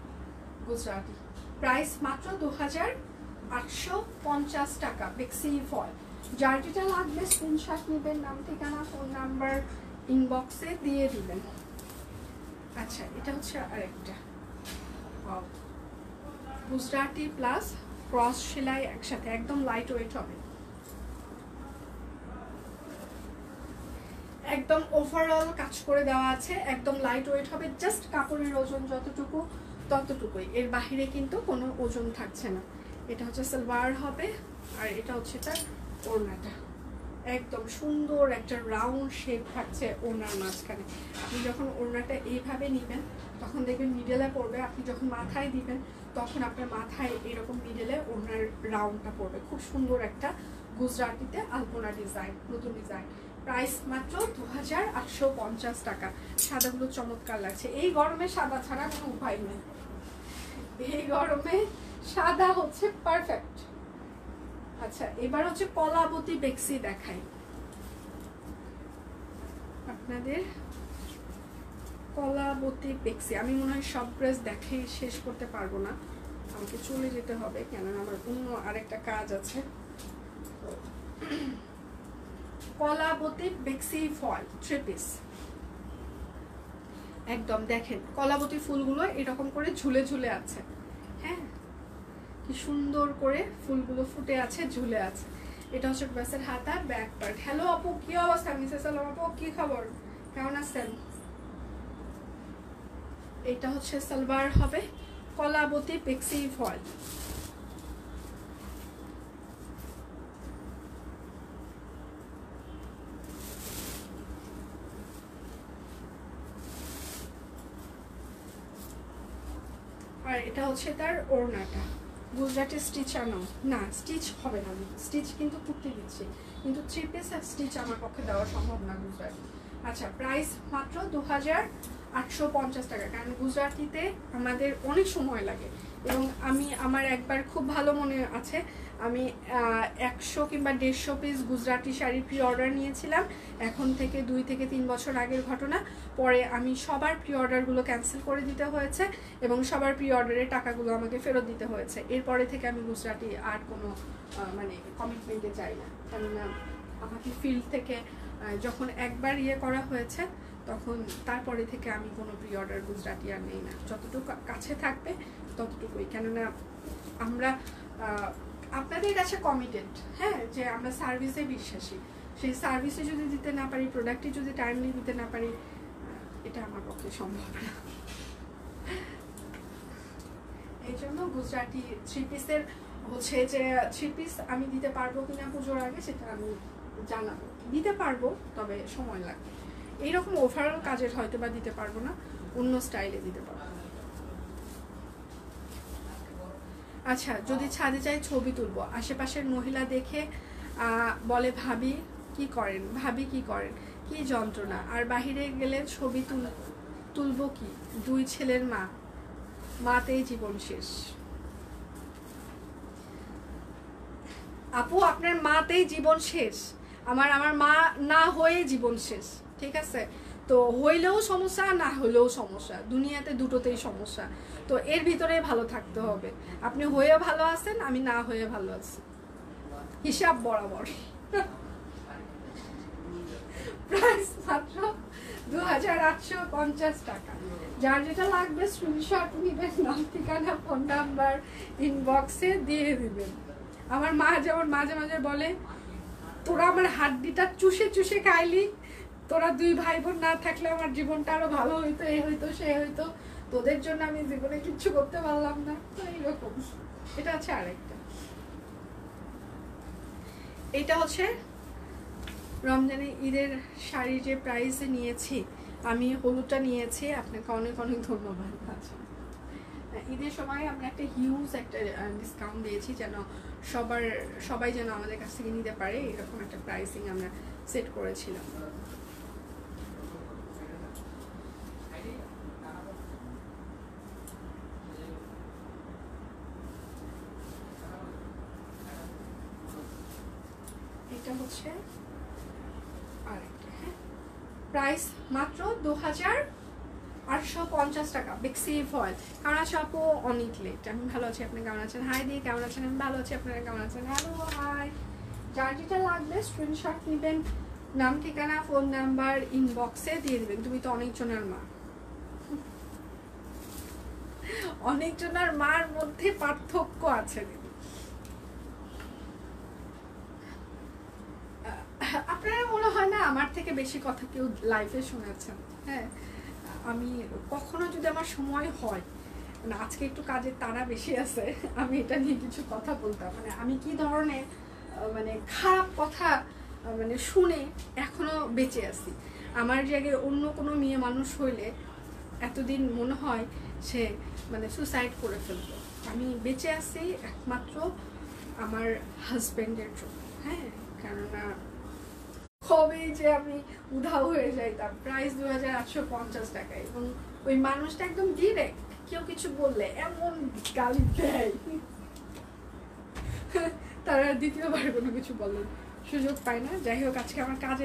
গুজরাটি, প্রাইস মাত্র 2850 টাকা। বেক্সি ফল, যার যেটা লাগবে স্ক্রিনশট নেবেন, নাম ঠিকানা ফোন নাম্বার ইনবক্সে দিয়ে দিবেন। আচ্ছা এটা হচ্ছে আরেকটা গুজরাটি প্লাস ক্রস সেলাই একসাথে, একদম লাইট ওয়েট হবে, একদম ওভারঅল কাজ করে দেওয়া আছে, একদম লাইট ওয়েট হবে। জাস্ট কাপড়ের ওজন যতটুকু ততটুকুই, এর বাহিরে কিন্তু কোনো ওজন থাকছে না। এটা হচ্ছে সালোয়ার হবে, আর এটা হচ্ছে তার ওড়নাটা, একদম সুন্দর একটা রাউন্ড শেপ থাকছে ওড়নার মাঝখানে। আপনি যখন ওড়নাটা এইভাবে নেবেন তখন দেখবেন মিডলে পড়বে, আপনি যখন মাথায় দিবেন তখন আপনার মাথায় এরকম মিডলে ওড়নার রাউন্ডটা পড়বে। খুব সুন্দর একটা গুজরাটিতে আলপনা ডিজাইন, নতুন ডিজাইন, প্রাইস মাত্র 2850 টাকা। সাদাগুলো চমৎকার লাগছে, এই গরমে সাদা ছাড়া কোনো উপায় নেই, এই গরমে সাদা হচ্ছে পারফেক্ট। আচ্ছা এবার হচ্ছে কলাবতী বেক্সি দেখাই আপনাদের। কলাবতী বেক্সি আমি মনে হয় সব ড্রেস দেখে শেষ করতে পারবো না, আমাকে চলে যেতে হবে, কেননা আমার অন্য আরেকটা কাজ আছে। কলাবতী বেক্সি ফল 3 পিস, একদম দেখেন কলাবতী ফুলগুলো এরকম করে ঝুলে ঝুলে আছে, হ্যাঁ কি সুন্দর করে ফুলগুলো ফুটে আছে, ঝুলে আছে। এটা হচ্ছে ড্রেসের হাতা, ব্যাক পার্ট। হ্যালো আপু কি অবস্থা? মিসেস আলম আপু কি খবর, কেমন আছেন? এটা হচ্ছে সালোয়ার হবে, কলাবতী বেক্সি ফল। আর এটা হচ্ছে তার ওড়নাটা, গুজরাটি স্টিচ আনো না, স্টিচ হবে না, স্টিচ কিন্তু কুর্তি দিচ্ছি, কিন্তু 3 পিস আর স্টিচ আমার পক্ষে দেওয়া সম্ভব না গুজরাটি। আচ্ছা প্রাইস মাত্র 2850 টাকা, কারণ গুজরাটিতে আমাদের অনেক সময় লাগে। এবং আমার একবার খুব ভালো মনে আছে, আমি 100 কিংবা 150 piece Gujarati sari pre order নিয়েছিলাম, এখন থেকে 2 থেকে 3 বছর আগের ঘটনা। পরে আমি সবার প্রি অর্ডারগুলো ক্যান্সেল করে দিতে হয়েছে এবং সবার প্রি অর্ডারের টাকাগুলো আমাকে ফেরত দিতে হয়েছে। এরপরে থেকে আমি গুজরাটি আর কোনো মানে কমিটমেন্টে যাই না, কেননা আমাকে ফিল্ড থেকে যখন একবার ইয়ে করা হয়েছে তখন তারপরে থেকে আমি কোনো প্রি অর্ডার গুজরাটি আর নেই না, যতটুকু কাছে থাকবে ততটুকুই। কেননা আমরা আপনাদের কাছে কমিটেড, হ্যাঁ যে আমরা সার্ভিসে বিশ্বাসী, সেই সার্ভিসে যদি দিতে না পারি, প্রোডাক্টে যদি টাইমলি দিতে না পারি, এটা আমার পক্ষে সম্ভব না। এই জন্য গুজরাটি 3 পিসের হচ্ছে যে 3 পিস আমি দিতে পারবো কিনা পুজোর আগে সেটা আমি জানাবো, দিতে পারবো তবে সময় লাগবে। এইরকম ওভারঅল কাজের হয়তো বা দিতে পারবো না, অন্য স্টাইলে দিতে পারবো। আচ্ছা যদি ছাদে যাই ছবি তুলবো, আশেপাশের মহিলা দেখে বলে ভাবি কি করেন, ভাবি কি করেন, কি যন্ত্রণা। আর বাহিরে গেলে ছবি তুলবো কি, 2 ছেলের মা, মাতেই জীবন শেষ। আপু আপনার মাতেই জীবন শেষ, আমার মা না হয়ে জীবন শেষ, ঠিক আছে? তো হইলেও সমস্যা, না হইলেও সমস্যা, দুনিয়াতে দুটোতেই সমস্যা। তো এর ভিতরে ভালো থাকতে হবে। আপনি হয়ে ভালো আছেন, আমি না হয়ে ভালো আছি, হিসাব বরাবর। প্রাইস মাত্র 2850 টাকা। যার যেটা লাগবে স্ক্রিনশট নিবেন, নাম ঠিকানা ফোন নাম্বার ইনবক্সে দিয়ে দিবেন। আমার মা যেমন মাঝে মাঝে বলে, তোরা আমার হাড্ডিটা চুষে চুষে খাইলি, তোরা 2 ভাই বোন না থাকলে আমার জীবনটা আরো ভালো হইতো, এই হইতো সে হইতো, তোদের জন্য আমি জীবনে কিচ্ছু করতে পারলাম না। তো এইরকম। এটা হচ্ছে আরেকটা, এটা হচ্ছে রমজানে ঈদের শাড়ি যে প্রাইসে নিয়েছি, আমি হলুদটা নিয়েছি। আপনাকে অনেক অনেক ধন্যবাদ। আচ্ছা, ঈদের সময় আমরা একটা হিউজ একটা ডিসকাউন্ট দিয়েছি, যেন সবাই যেন আমাদের কাছ থেকে নিতে পারে, এরকম একটা প্রাইসিং আমরা সেট করেছিলাম। এটা হচ্ছে আরেকটা, হ্যাঁ, প্রাইস মাত্র 2850 টাকা, বেক্সি ফয়েল। কেমন আছে আপু? অনেক লেট, আমি ভালো আছি, আপনি কেমন আছেন? হাই দিয়ে কেমন আছেন? আমি ভালো আছি, আপনারা কেমন আছেন? Hello, hi. যার যেটা লাগবে স্ক্রিনশট নেবেন, নাম ঠিকানা ফোন নাম্বার ইনবক্সে দিয়ে দিবেন। তুমি তো অনেকজনের মা, অনেকজনের মার মধ্যে পার্থক্য আছে। আপনারা মনে হয় না আমার থেকে বেশি কথা কেউ লাইফে শুনেছেন? হ্যাঁ, আমি কখনো যদি আমার সময় হয়, মানে আজকে একটু কাজের তাড়া বেশি আছে, আমি এটা নিয়ে কিছু কথা বলতাম, মানে আমি কি ধরনের মানে খারাপ কথা মানে শুনে এখনো বেঁচে আছি। আমার জায়গায় অন্য কোনো মেয়ে মানুষ হইলে এতদিন মনে হয় সে মানে সুসাইড করে ফেলতো। আমি বেঁচে আছি একমাত্র আমার হাজবেন্ডের জন্য। হ্যাঁ, কেননা কবে যে আমি উধাও হয়ে যাইতাম। প্রাইস 2850 টাকা, এবং ওই মানুষটা একদম ডিরেক্ট, কেউ কিছু বললে এমন গালি দেয়, তারা দ্বিতীয়বার কোনো কিছু বলার সুযোগ পায় না। যাই হোক, আজকে আমার কাজে